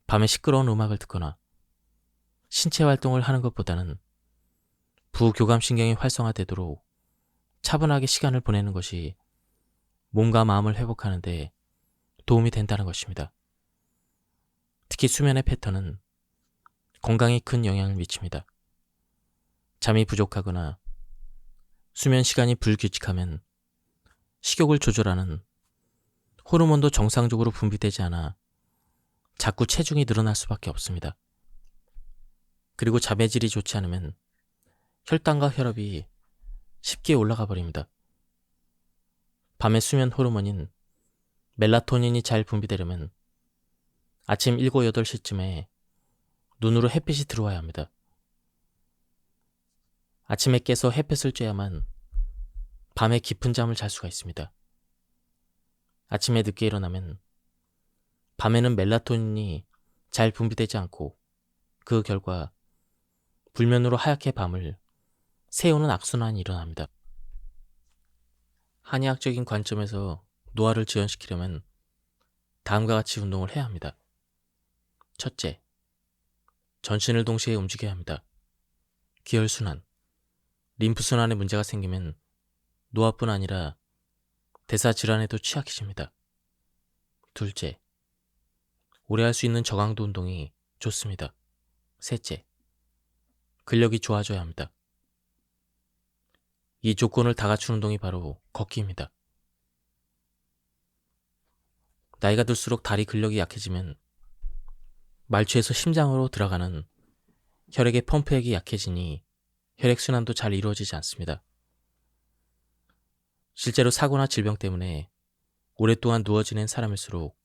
밤에 시끄러운 음악을 듣거나 신체 활동을 하는 것보다는 부교감신경이 활성화되도록 차분하게 시간을 보내는 것이 몸과 마음을 회복하는 데 도움이 된다는 것입니다. 특히 수면의 패턴은 건강에 큰 영향을 미칩니다. 잠이 부족하거나 수면 시간이 불규칙하면 식욕을 조절하는 호르몬도 정상적으로 분비되지 않아 자꾸 체중이 늘어날 수밖에 없습니다. 그리고 잠의 질이 좋지 않으면 혈당과 혈압이 쉽게 올라가 버립니다. 밤의 수면 호르몬인 멜라토닌이 잘 분비되려면 아침 7, 8시쯤에 눈으로 햇빛이 들어와야 합니다. 아침에 깨서 햇볕을 쬐야만 밤에 깊은 잠을 잘 수가 있습니다. 아침에 늦게 일어나면 밤에는 멜라토닌이 잘 분비되지 않고 그 결과 불면으로 하얗게 밤을 새우는 악순환이 일어납니다. 한의학적인 관점에서 노화를 지연시키려면 다음과 같이 운동을 해야 합니다. 첫째, 전신을 동시에 움직여야 합니다. 기혈순환, 림프순환에 문제가 생기면 노화뿐 아니라 대사질환에도 취약해집니다. 둘째, 오래 할 수 있는 저강도 운동이 좋습니다. 셋째, 근력이 좋아져야 합니다. 이 조건을 다 갖춘 운동이 바로 걷기입니다. 나이가 들수록 다리 근력이 약해지면 말초에서 심장으로 들어가는 혈액의 펌프액이 약해지니 혈액순환도 잘 이루어지지 않습니다. 실제로 사고나 질병 때문에 오랫동안 누워 지낸 사람일수록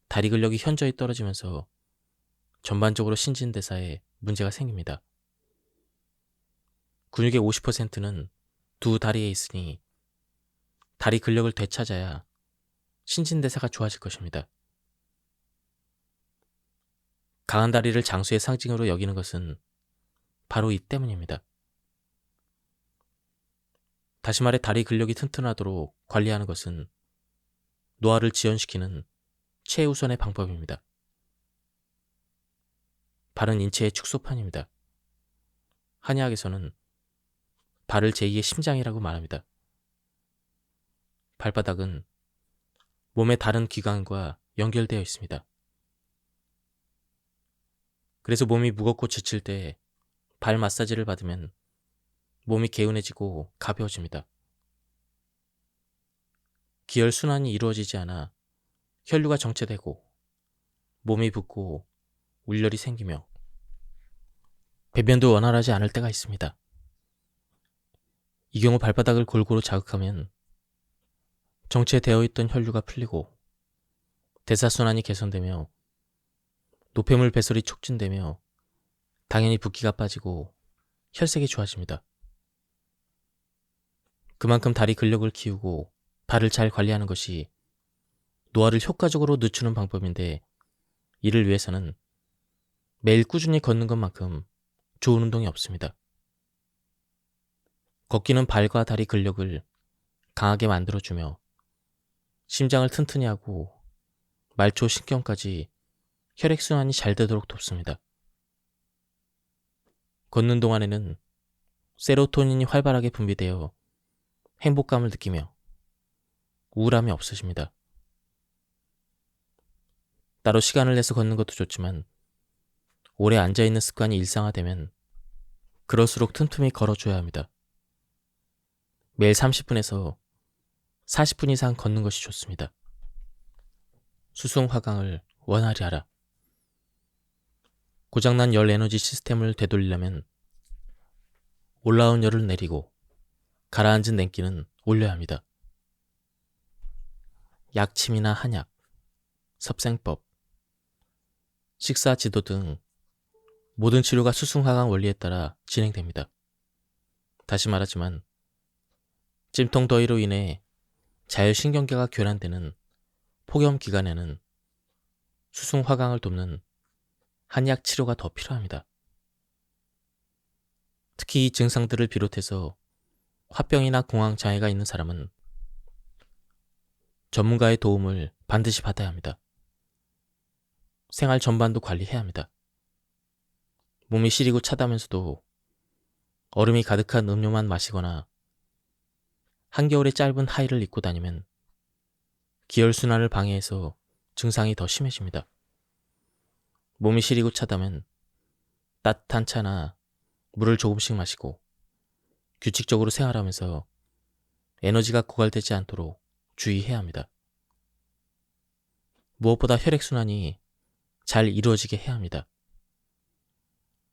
다리 근력이 현저히 떨어지면서 전반적으로 신진대사에 문제가 생깁니다. 근육의 50%는 두 다리에 있으니 다리 근력을 되찾아야 신진대사가 좋아질 것입니다. 강한 다리를 장수의 상징으로 여기는 것은 바로 이 때문입니다. 다시 말해 다리 근력이 튼튼하도록 관리하는 것은 노화를 지연시키는 최우선의 방법입니다. 발은 인체의 축소판입니다. 한의학에서는 발을 제2의 심장이라고 말합니다. 발바닥은 몸의 다른 기관과 연결되어 있습니다. 그래서 몸이 무겁고 지칠 때 발 마사지를 받으면 몸이 개운해지고 가벼워집니다. 기혈 순환이 이루어지지 않아 혈류가 정체되고 몸이 붓고 울열이 생기며 배변도 원활하지 않을 때가 있습니다. 이 경우 발바닥을 골고루 자극하면 정체되어 있던 혈류가 풀리고 대사순환이 개선되며 노폐물 배설이 촉진되며 당연히 붓기가 빠지고 혈색이 좋아집니다. 그만큼 다리 근력을 키우고 발을 잘 관리하는 것이 노화를 효과적으로 늦추는 방법인데, 이를 위해서는 매일 꾸준히 걷는 것만큼 좋은 운동이 없습니다. 걷기는 발과 다리 근력을 강하게 만들어주며 심장을 튼튼히 하고 말초 신경까지 혈액순환이 잘 되도록 돕습니다. 걷는 동안에는 세로토닌이 활발하게 분비되어 행복감을 느끼며 우울함이 없어집니다. 따로 시간을 내서 걷는 것도 좋지만 오래 앉아있는 습관이 일상화되면 그럴수록 틈틈이 걸어줘야 합니다. 매일 30분에서 40분 이상 걷는 것이 좋습니다. 수승화강을 원활히 하라. 고장난 열 에너지 시스템을 되돌리려면 올라온 열을 내리고 가라앉은 냉기는 올려야 합니다. 약침이나 한약, 섭생법, 식사 지도 등 모든 치료가 수승화강 원리에 따라 진행됩니다. 다시 말하지만 찜통 더위로 인해 자율신경계가 교란되는 폭염 기간에는 수승화강을 돕는 한약 치료가 더 필요합니다. 특히 이 증상들을 비롯해서 화병이나 공황 장애가 있는 사람은 전문가의 도움을 반드시 받아야 합니다. 생활 전반도 관리해야 합니다. 몸이 시리고 차다면서도 얼음이 가득한 음료만 마시거나 한겨울에 짧은 하의를 입고 다니면 기혈순환을 방해해서 증상이 더 심해집니다. 몸이 시리고 차다면 따뜻한 차나 물을 조금씩 마시고 규칙적으로 생활하면서 에너지가 고갈되지 않도록 주의해야 합니다. 무엇보다 혈액순환이 잘 이루어지게 해야 합니다.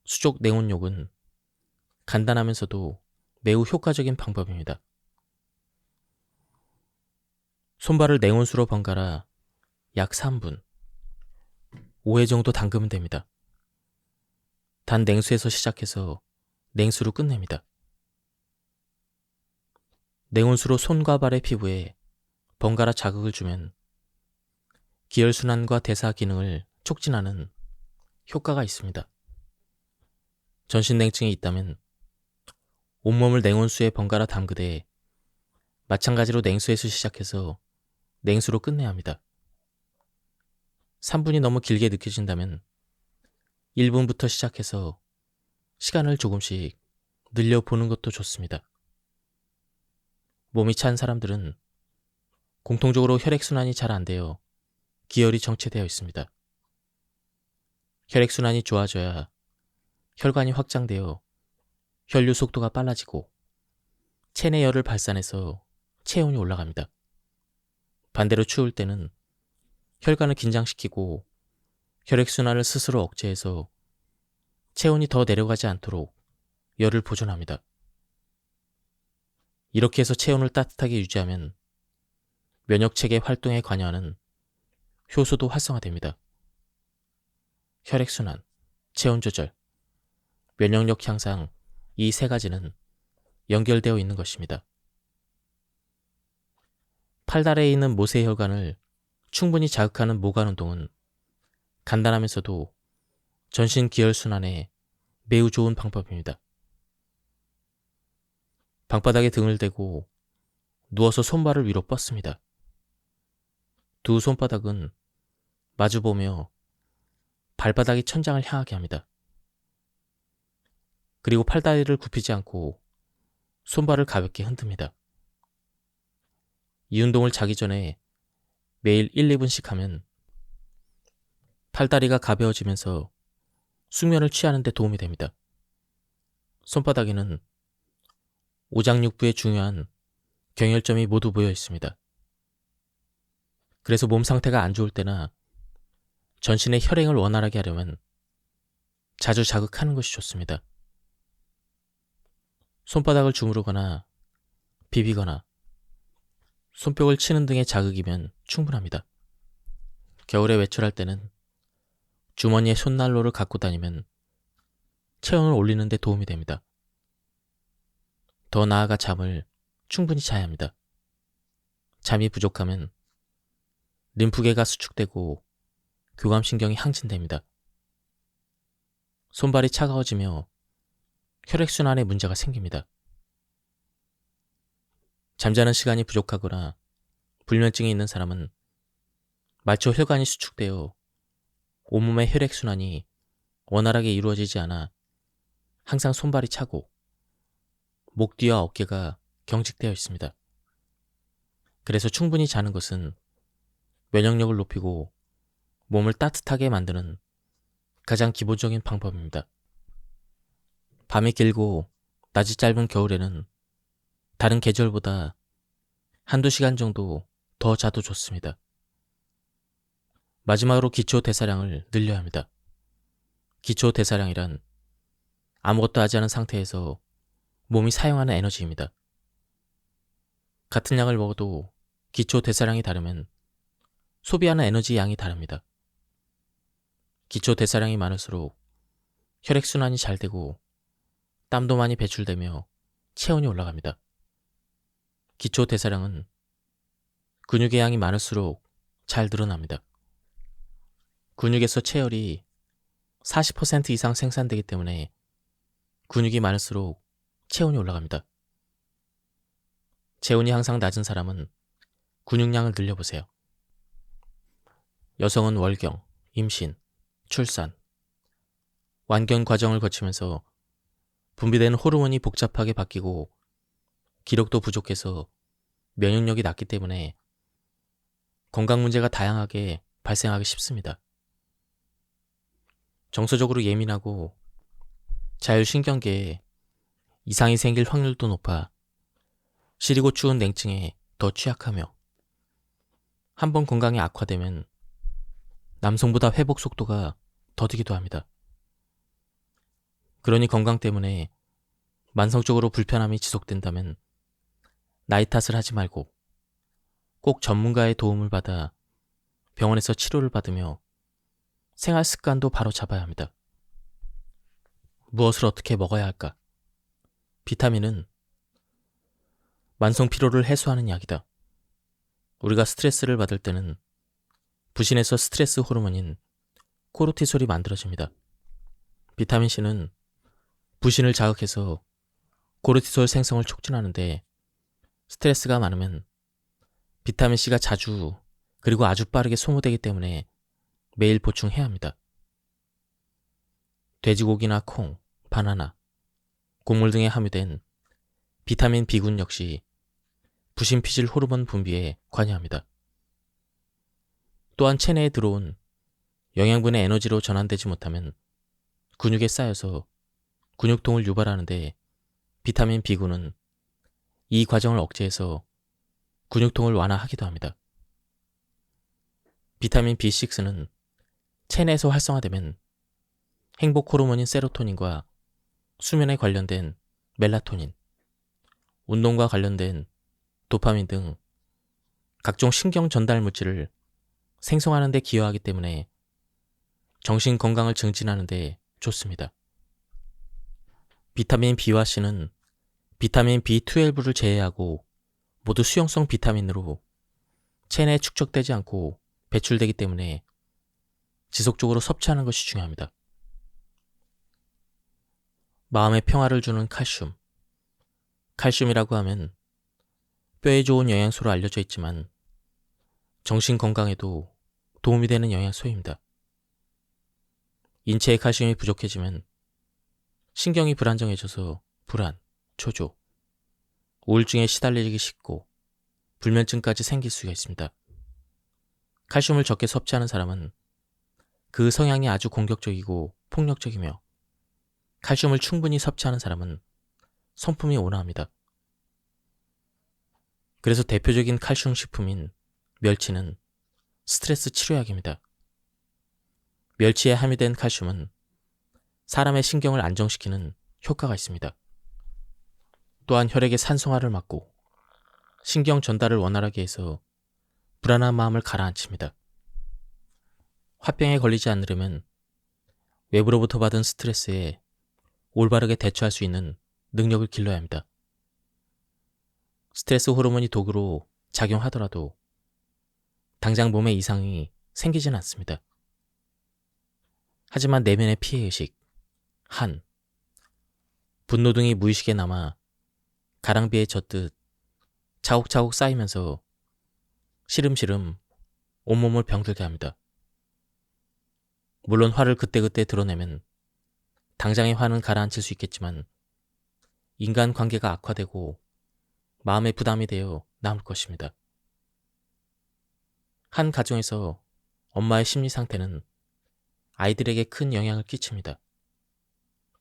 수족 냉온욕은 간단하면서도 매우 효과적인 방법입니다. 손발을 냉온수로 번갈아 약 3분, 5회 정도 담그면 됩니다. 단 냉수에서 시작해서 냉수로 끝냅니다. 냉온수로 손과 발의 피부에 번갈아 자극을 주면 기혈순환과 대사 기능을 촉진하는 효과가 있습니다. 전신냉증이 있다면 온몸을 냉온수에 번갈아 담그되 마찬가지로 냉수에서 시작해서 냉수로 끝내야 합니다. 3분이 너무 길게 느껴진다면 1분부터 시작해서 시간을 조금씩 늘려보는 것도 좋습니다. 몸이 찬 사람들은 공통적으로 혈액순환이 잘 안 되어 기혈이 정체되어 있습니다. 혈액순환이 좋아져야 혈관이 확장되어 혈류 속도가 빨라지고 체내 열을 발산해서 체온이 올라갑니다. 반대로 추울 때는 혈관을 긴장시키고 혈액순환을 스스로 억제해서 체온이 더 내려가지 않도록 열을 보존합니다. 이렇게 해서 체온을 따뜻하게 유지하면 면역체계 활동에 관여하는 효소도 활성화됩니다. 혈액순환, 체온 조절, 면역력 향상 이 세 가지는 연결되어 있는 것입니다. 팔다리에 있는 모세혈관을 충분히 자극하는 모관 운동은 간단하면서도 전신 기혈순환에 매우 좋은 방법입니다. 방바닥에 등을 대고 누워서 손발을 위로 뻗습니다. 두 손바닥은 마주보며 발바닥이 천장을 향하게 합니다. 그리고 팔다리를 굽히지 않고 손발을 가볍게 흔듭니다. 이 운동을 자기 전에 매일 1, 2분씩 하면 팔다리가 가벼워지면서 숙면을 취하는 데 도움이 됩니다. 손바닥에는 오장육부의 중요한 경혈점이 모두 모여 있습니다. 그래서 몸 상태가 안 좋을 때나 전신의 혈행을 원활하게 하려면 자주 자극하는 것이 좋습니다. 손바닥을 주무르거나 비비거나 손뼉을 치는 등의 자극이면 충분합니다. 겨울에 외출할 때는 주머니에 손난로를 갖고 다니면 체온을 올리는 데 도움이 됩니다. 더 나아가 잠을 충분히 자야 합니다. 잠이 부족하면 림프계가 수축되고 교감신경이 항진됩니다. 손발이 차가워지며 혈액순환에 문제가 생깁니다. 잠자는 시간이 부족하거나 불면증이 있는 사람은 말초 혈관이 수축되어 온몸의 혈액순환이 원활하게 이루어지지 않아 항상 손발이 차고 목 뒤와 어깨가 경직되어 있습니다. 그래서 충분히 자는 것은 면역력을 높이고 몸을 따뜻하게 만드는 가장 기본적인 방법입니다. 밤이 길고 낮이 짧은 겨울에는 다른 계절보다 한두 시간 정도 더 자도 좋습니다. 마지막으로 기초 대사량을 늘려야 합니다. 기초 대사량이란 아무것도 하지 않은 상태에서 몸이 사용하는 에너지입니다. 같은 양을 먹어도 기초 대사량이 다르면 소비하는 에너지 양이 다릅니다. 기초 대사량이 많을수록 혈액순환이 잘 되고 땀도 많이 배출되며 체온이 올라갑니다. 기초 대사량은 근육의 양이 많을수록 잘 늘어납니다. 근육에서 체열이 40% 이상 생산되기 때문에 근육이 많을수록 체온이 올라갑니다. 체온이 항상 낮은 사람은 근육량을 늘려보세요. 여성은 월경, 임신, 출산, 완경 과정을 거치면서 분비되는 호르몬이 복잡하게 바뀌고 기력도 부족해서 면역력이 낮기 때문에 건강 문제가 다양하게 발생하기 쉽습니다. 정서적으로 예민하고 자율신경계에 이상이 생길 확률도 높아 시리고 추운 냉증에 더 취약하며 한번 건강이 악화되면 남성보다 회복 속도가 더디기도 합니다. 그러니 건강 때문에 만성적으로 불편함이 지속된다면 나이 탓을 하지 말고 꼭 전문가의 도움을 받아 병원에서 치료를 받으며 생활 습관도 바로 잡아야 합니다. 무엇을 어떻게 먹어야 할까? 비타민은 만성 피로를 해소하는 약이다. 우리가 스트레스를 받을 때는 부신에서 스트레스 호르몬인 코르티솔이 만들어집니다. 비타민C는 부신을 자극해서 코르티솔 생성을 촉진하는데 스트레스가 많으면 비타민C가 자주 그리고 아주 빠르게 소모되기 때문에 매일 보충해야 합니다. 돼지고기나 콩, 바나나, 곡물 등에 함유된 비타민 B군 역시 부신 피질 호르몬 분비에 관여합니다. 또한 체내에 들어온 영양분의 에너지로 전환되지 못하면 근육에 쌓여서 근육통을 유발하는데 비타민 B군은 이 과정을 억제해서 근육통을 완화하기도 합니다. 비타민 B6는 체내에서 활성화되면 행복 호르몬인 세로토닌과 수면에 관련된 멜라토닌, 운동과 관련된 도파민 등 각종 신경 전달 물질을 생성하는 데 기여하기 때문에 정신 건강을 증진하는 데 좋습니다. 비타민 B와 C는 비타민 B12를 제외하고 모두 수용성 비타민으로 체내에 축적되지 않고 배출되기 때문에 지속적으로 섭취하는 것이 중요합니다. 마음의 평화를 주는 칼슘. 칼슘이라고 하면 뼈에 좋은 영양소로 알려져 있지만 정신 건강에도 도움이 되는 영양소입니다. 인체의 칼슘이 부족해지면 신경이 불안정해져서 불안, 초조, 우울증에 시달리기 쉽고 불면증까지 생길 수가 있습니다. 칼슘을 적게 섭취하는 사람은 그 성향이 아주 공격적이고 폭력적이며 칼슘을 충분히 섭취하는 사람은 성품이 온화합니다. 그래서 대표적인 칼슘 식품인 멸치는 스트레스 치료약입니다. 멸치에 함유된 칼슘은 사람의 신경을 안정시키는 효과가 있습니다. 또한 혈액의 산소화를 막고 신경 전달을 원활하게 해서 불안한 마음을 가라앉힙니다. 화병에 걸리지 않으려면 외부로부터 받은 스트레스에 올바르게 대처할 수 있는 능력을 길러야 합니다. 스트레스 호르몬이 독으로 작용하더라도 당장 몸에 이상이 생기진 않습니다. 하지만 내면의 피해의식, 한, 분노 등이 무의식에 남아 가랑비에 젖듯 차곡차곡 쌓이면서 시름시름 온몸을 병들게 합니다. 물론 화를 그때그때 드러내면 당장의 화는 가라앉힐 수 있겠지만 인간관계가 악화되고 마음의 부담이 되어 남을 것입니다. 한 가정에서 엄마의 심리 상태는 아이들에게 큰 영향을 끼칩니다.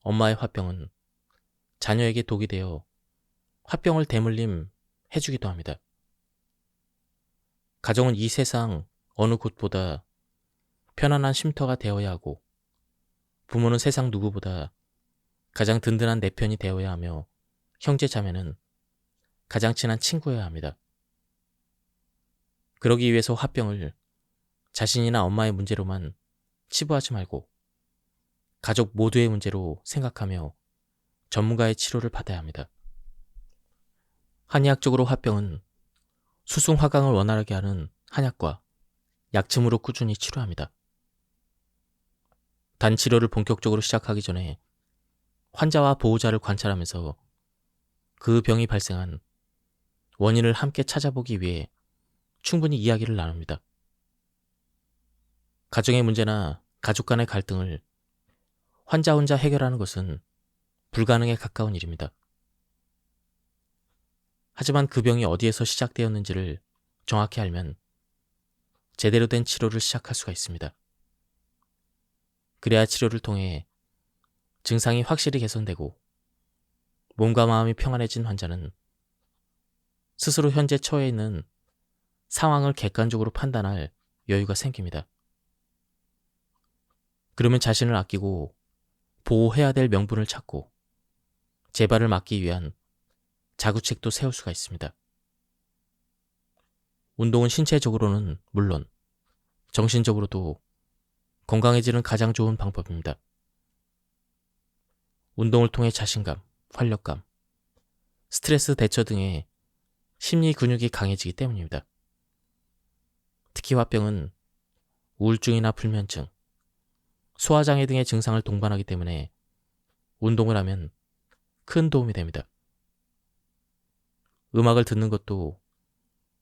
엄마의 화병은 자녀에게 독이 되어 화병을 대물림 해주기도 합니다. 가정은 이 세상 어느 곳보다 편안한 쉼터가 되어야 하고 부모는 세상 누구보다 가장 든든한 내 편이 되어야 하며 형제 자매는 가장 친한 친구여야 합니다. 그러기 위해서 화병을 자신이나 엄마의 문제로만 치부하지 말고 가족 모두의 문제로 생각하며 전문가의 치료를 받아야 합니다. 한의학적으로 화병은 수승화강을 원활하게 하는 한약과 약침으로 꾸준히 치료합니다. 단 치료를 본격적으로 시작하기 전에 환자와 보호자를 관찰하면서 그 병이 발생한 원인을 함께 찾아보기 위해 충분히 이야기를 나눕니다. 가정의 문제나 가족 간의 갈등을 환자 혼자 해결하는 것은 불가능에 가까운 일입니다. 하지만 그 병이 어디에서 시작되었는지를 정확히 알면 제대로 된 치료를 시작할 수가 있습니다. 그래야 치료를 통해 증상이 확실히 개선되고 몸과 마음이 평안해진 환자는 스스로 현재 처해 있는 상황을 객관적으로 판단할 여유가 생깁니다. 그러면 자신을 아끼고 보호해야 될 명분을 찾고 재발을 막기 위한 자구책도 세울 수가 있습니다. 운동은 신체적으로는 물론 정신적으로도 건강해지는 가장 좋은 방법입니다. 운동을 통해 자신감, 활력감, 스트레스 대처 등의 심리 근육이 강해지기 때문입니다. 특히 화병은 우울증이나 불면증, 소화장애 등의 증상을 동반하기 때문에 운동을 하면 큰 도움이 됩니다. 음악을 듣는 것도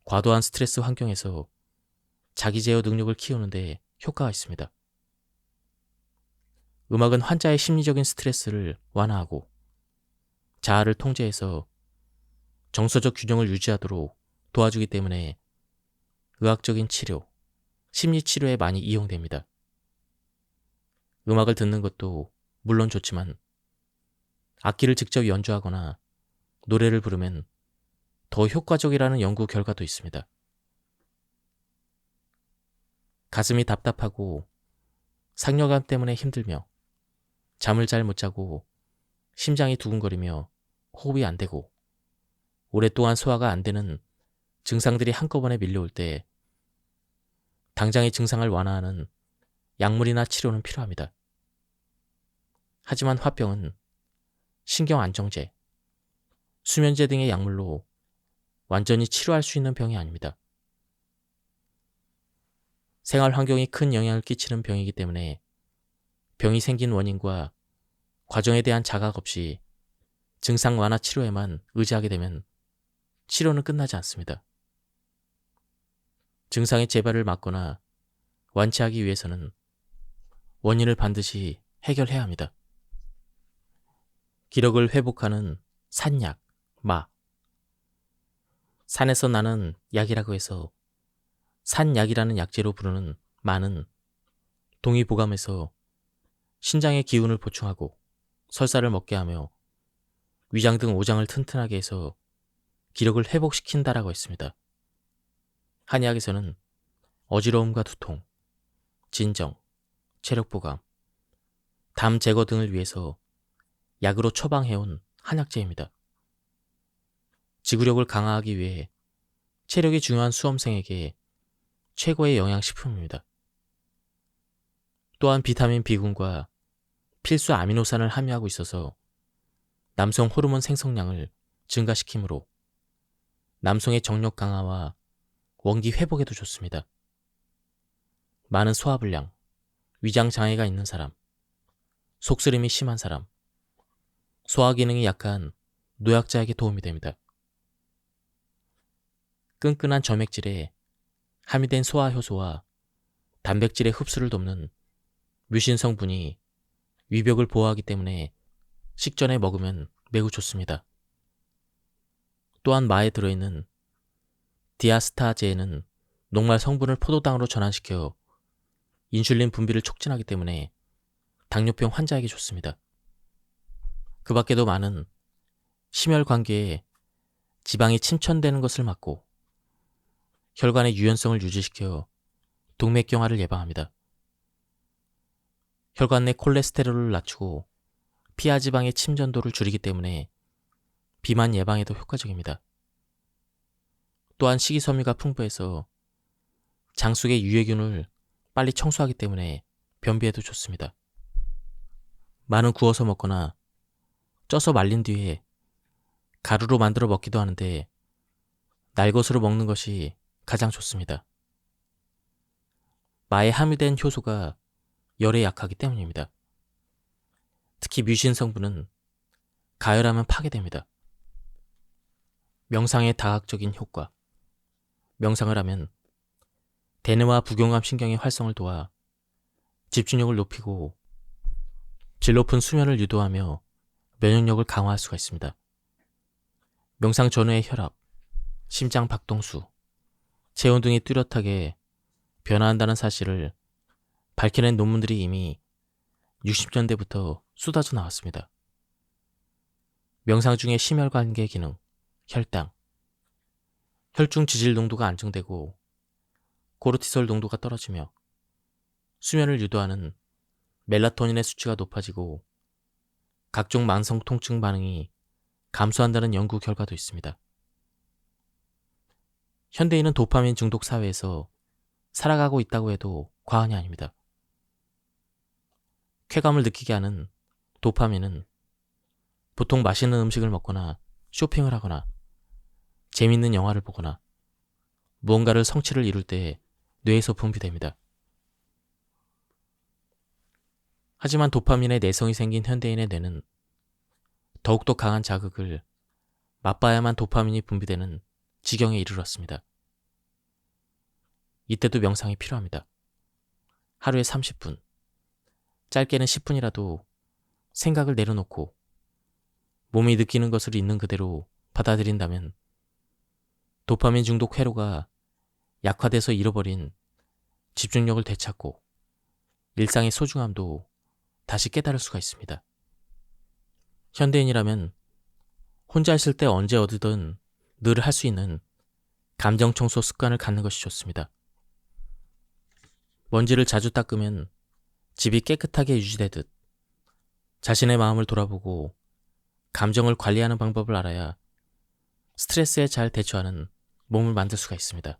과도한 스트레스 환경에서 자기 제어 능력을 키우는데 효과가 있습니다. 음악은 환자의 심리적인 스트레스를 완화하고 자아를 통제해서 정서적 균형을 유지하도록 도와주기 때문에 의학적인 치료, 심리치료에 많이 이용됩니다. 음악을 듣는 것도 물론 좋지만 악기를 직접 연주하거나 노래를 부르면 더 효과적이라는 연구 결과도 있습니다. 가슴이 답답하고 상뇨감 때문에 힘들며 잠을 잘 못 자고 심장이 두근거리며 호흡이 안 되고 오랫동안 소화가 안 되는 증상들이 한꺼번에 밀려올 때 당장의 증상을 완화하는 약물이나 치료는 필요합니다. 하지만 화병은 신경안정제, 수면제 등의 약물로 완전히 치료할 수 있는 병이 아닙니다. 생활 환경이 큰 영향을 끼치는 병이기 때문에 병이 생긴 원인과 과정에 대한 자각 없이 증상 완화 치료에만 의지하게 되면 치료는 끝나지 않습니다. 증상의 재발을 막거나 완치하기 위해서는 원인을 반드시 해결해야 합니다. 기력을 회복하는 산약, 마. 산에서 나는 약이라고 해서 산약이라는 약재로 부르는 마는 동의보감에서 신장의 기운을 보충하고 설사를 먹게 하며 위장 등 오장을 튼튼하게 해서 기력을 회복시킨다라고 했습니다. 한의학에서는 어지러움과 두통, 진정, 체력보감, 담 제거 등을 위해서 약으로 처방해온 한약재입니다. 지구력을 강화하기 위해 체력이 중요한 수험생에게 최고의 영양식품입니다. 또한 비타민 B군과 필수 아미노산을 함유하고 있어서 남성 호르몬 생성량을 증가시키므로 남성의 정력 강화와 원기 회복에도 좋습니다. 많은 소화불량, 위장 장애가 있는 사람, 속쓰림이 심한 사람, 소화 기능이 약한 노약자에게 도움이 됩니다. 끈끈한 점액질에 함유된 소화 효소와 단백질의 흡수를 돕는 뮤신 성분이 위벽을 보호하기 때문에 식전에 먹으면 매우 좋습니다. 또한 마에 들어있는 디아스타제는 녹말 성분을 포도당으로 전환시켜 인슐린 분비를 촉진하기 때문에 당뇨병 환자에게 좋습니다. 그 밖에도 많은 심혈관계에 지방이 침천되는 것을 막고 혈관의 유연성을 유지시켜 동맥경화를 예방합니다. 혈관 내 콜레스테롤을 낮추고 피하지방의 침전도를 줄이기 때문에 비만 예방에도 효과적입니다. 또한 식이섬유가 풍부해서 장 속의 유해균을 빨리 청소하기 때문에 변비에도 좋습니다. 마는 구워서 먹거나 쪄서 말린 뒤에 가루로 만들어 먹기도 하는데 날것으로 먹는 것이 가장 좋습니다. 마에 함유된 효소가 열에 약하기 때문입니다. 특히 뮤신 성분은 가열하면 파괴됩니다. 명상의 다각적인 효과. 명상을 하면 대뇌와 부경감 신경의 활성을 도와 집중력을 높이고 질 높은 수면을 유도하며 면역력을 강화할 수가 있습니다. 명상 전후의 혈압, 심장 박동수, 체온 등이 뚜렷하게 변화한다는 사실을 밝혀낸 논문들이 이미 60년대부터 쏟아져 나왔습니다. 명상 중에 심혈관계 기능, 혈당, 혈중 지질 농도가 안정되고 코르티솔 농도가 떨어지며 수면을 유도하는 멜라토닌의 수치가 높아지고 각종 만성 통증 반응이 감소한다는 연구 결과도 있습니다. 현대인은 도파민 중독 사회에서 살아가고 있다고 해도 과언이 아닙니다. 쾌감을 느끼게 하는 도파민은 보통 맛있는 음식을 먹거나 쇼핑을 하거나 재밌는 영화를 보거나 무언가를 성취를 이룰 때 뇌에서 분비됩니다. 하지만 도파민의 내성이 생긴 현대인의 뇌는 더욱더 강한 자극을 맛봐야만 도파민이 분비되는 지경에 이르렀습니다. 이때도 명상이 필요합니다. 하루에 30분, 짧게는 10분이라도 생각을 내려놓고 몸이 느끼는 것을 있는 그대로 받아들인다면 도파민 중독 회로가 약화돼서 잃어버린 집중력을 되찾고 일상의 소중함도 다시 깨달을 수가 있습니다. 현대인이라면 혼자 있을 때 언제 어디든 늘 할 수 있는 감정 청소 습관을 갖는 것이 좋습니다. 먼지를 자주 닦으면 집이 깨끗하게 유지되듯 자신의 마음을 돌아보고 감정을 관리하는 방법을 알아야 스트레스에 잘 대처하는 몸을 만들 수가 있습니다.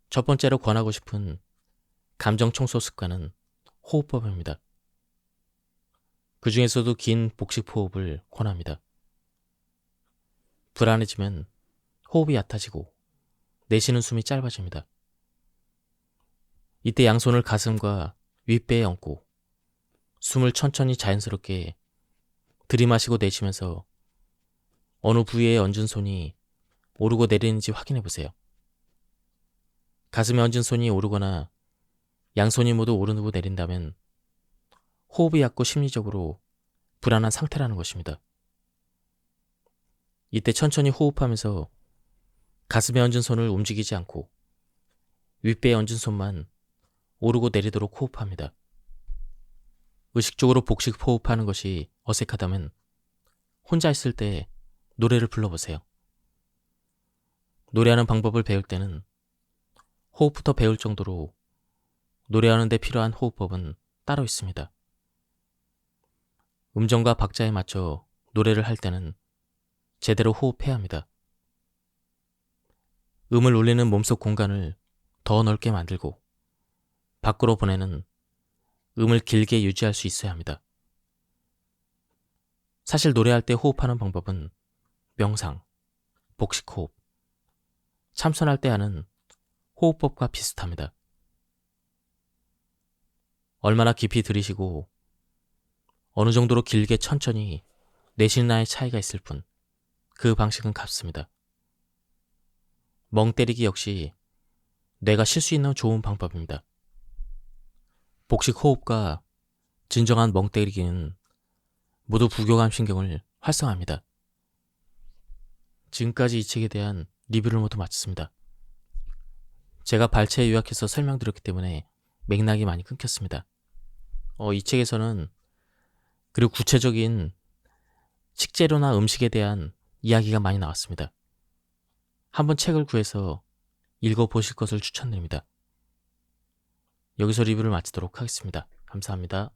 첫 번째로 권하고 싶은 감정 청소 습관은 호흡법입니다. 그 중에서도 긴 복식 호흡을 권합니다. 불안해지면 호흡이 얕아지고 내쉬는 숨이 짧아집니다. 이때 양손을 가슴과 윗배에 얹고 숨을 천천히 자연스럽게 들이마시고 내쉬면서 어느 부위에 얹은 손이 오르고 내리는지 확인해 보세요. 가슴에 얹은 손이 오르거나 양손이 모두 오르고 내린다면 호흡이 얕고 심리적으로 불안한 상태라는 것입니다. 이때 천천히 호흡하면서 가슴에 얹은 손을 움직이지 않고 윗배에 얹은 손만 오르고 내리도록 호흡합니다. 의식적으로 복식 호흡하는 것이 어색하다면 혼자 있을 때 노래를 불러보세요. 노래하는 방법을 배울 때는 호흡부터 배울 정도로 노래하는 데 필요한 호흡법은 따로 있습니다. 음정과 박자에 맞춰 노래를 할 때는 제대로 호흡해야 합니다. 음을 울리는 몸속 공간을 더 넓게 만들고 밖으로 보내는 음을 길게 유지할 수 있어야 합니다. 사실 노래할 때 호흡하는 방법은 명상, 복식호흡, 참선할 때 하는 호흡법과 비슷합니다. 얼마나 깊이 들이쉬고 어느 정도로 길게 천천히 내쉬느냐의 차이가 있을 뿐 그 방식은 같습니다. 멍 때리기 역시 뇌가 쉴 수 있는 좋은 방법입니다. 복식 호흡과 진정한 멍 때리기는 모두 부교감 신경을 활성화합니다. 지금까지 이 책에 대한 리뷰를 모두 마쳤습니다. 제가 발췌에 요약해서 설명드렸기 때문에 맥락이 많이 끊겼습니다. 이 책에서는 그리고 구체적인 식재료나 음식에 대한 이야기가 많이 나왔습니다. 한번 책을 구해서 읽어보실 것을 추천드립니다. 여기서 리뷰를 마치도록 하겠습니다. 감사합니다.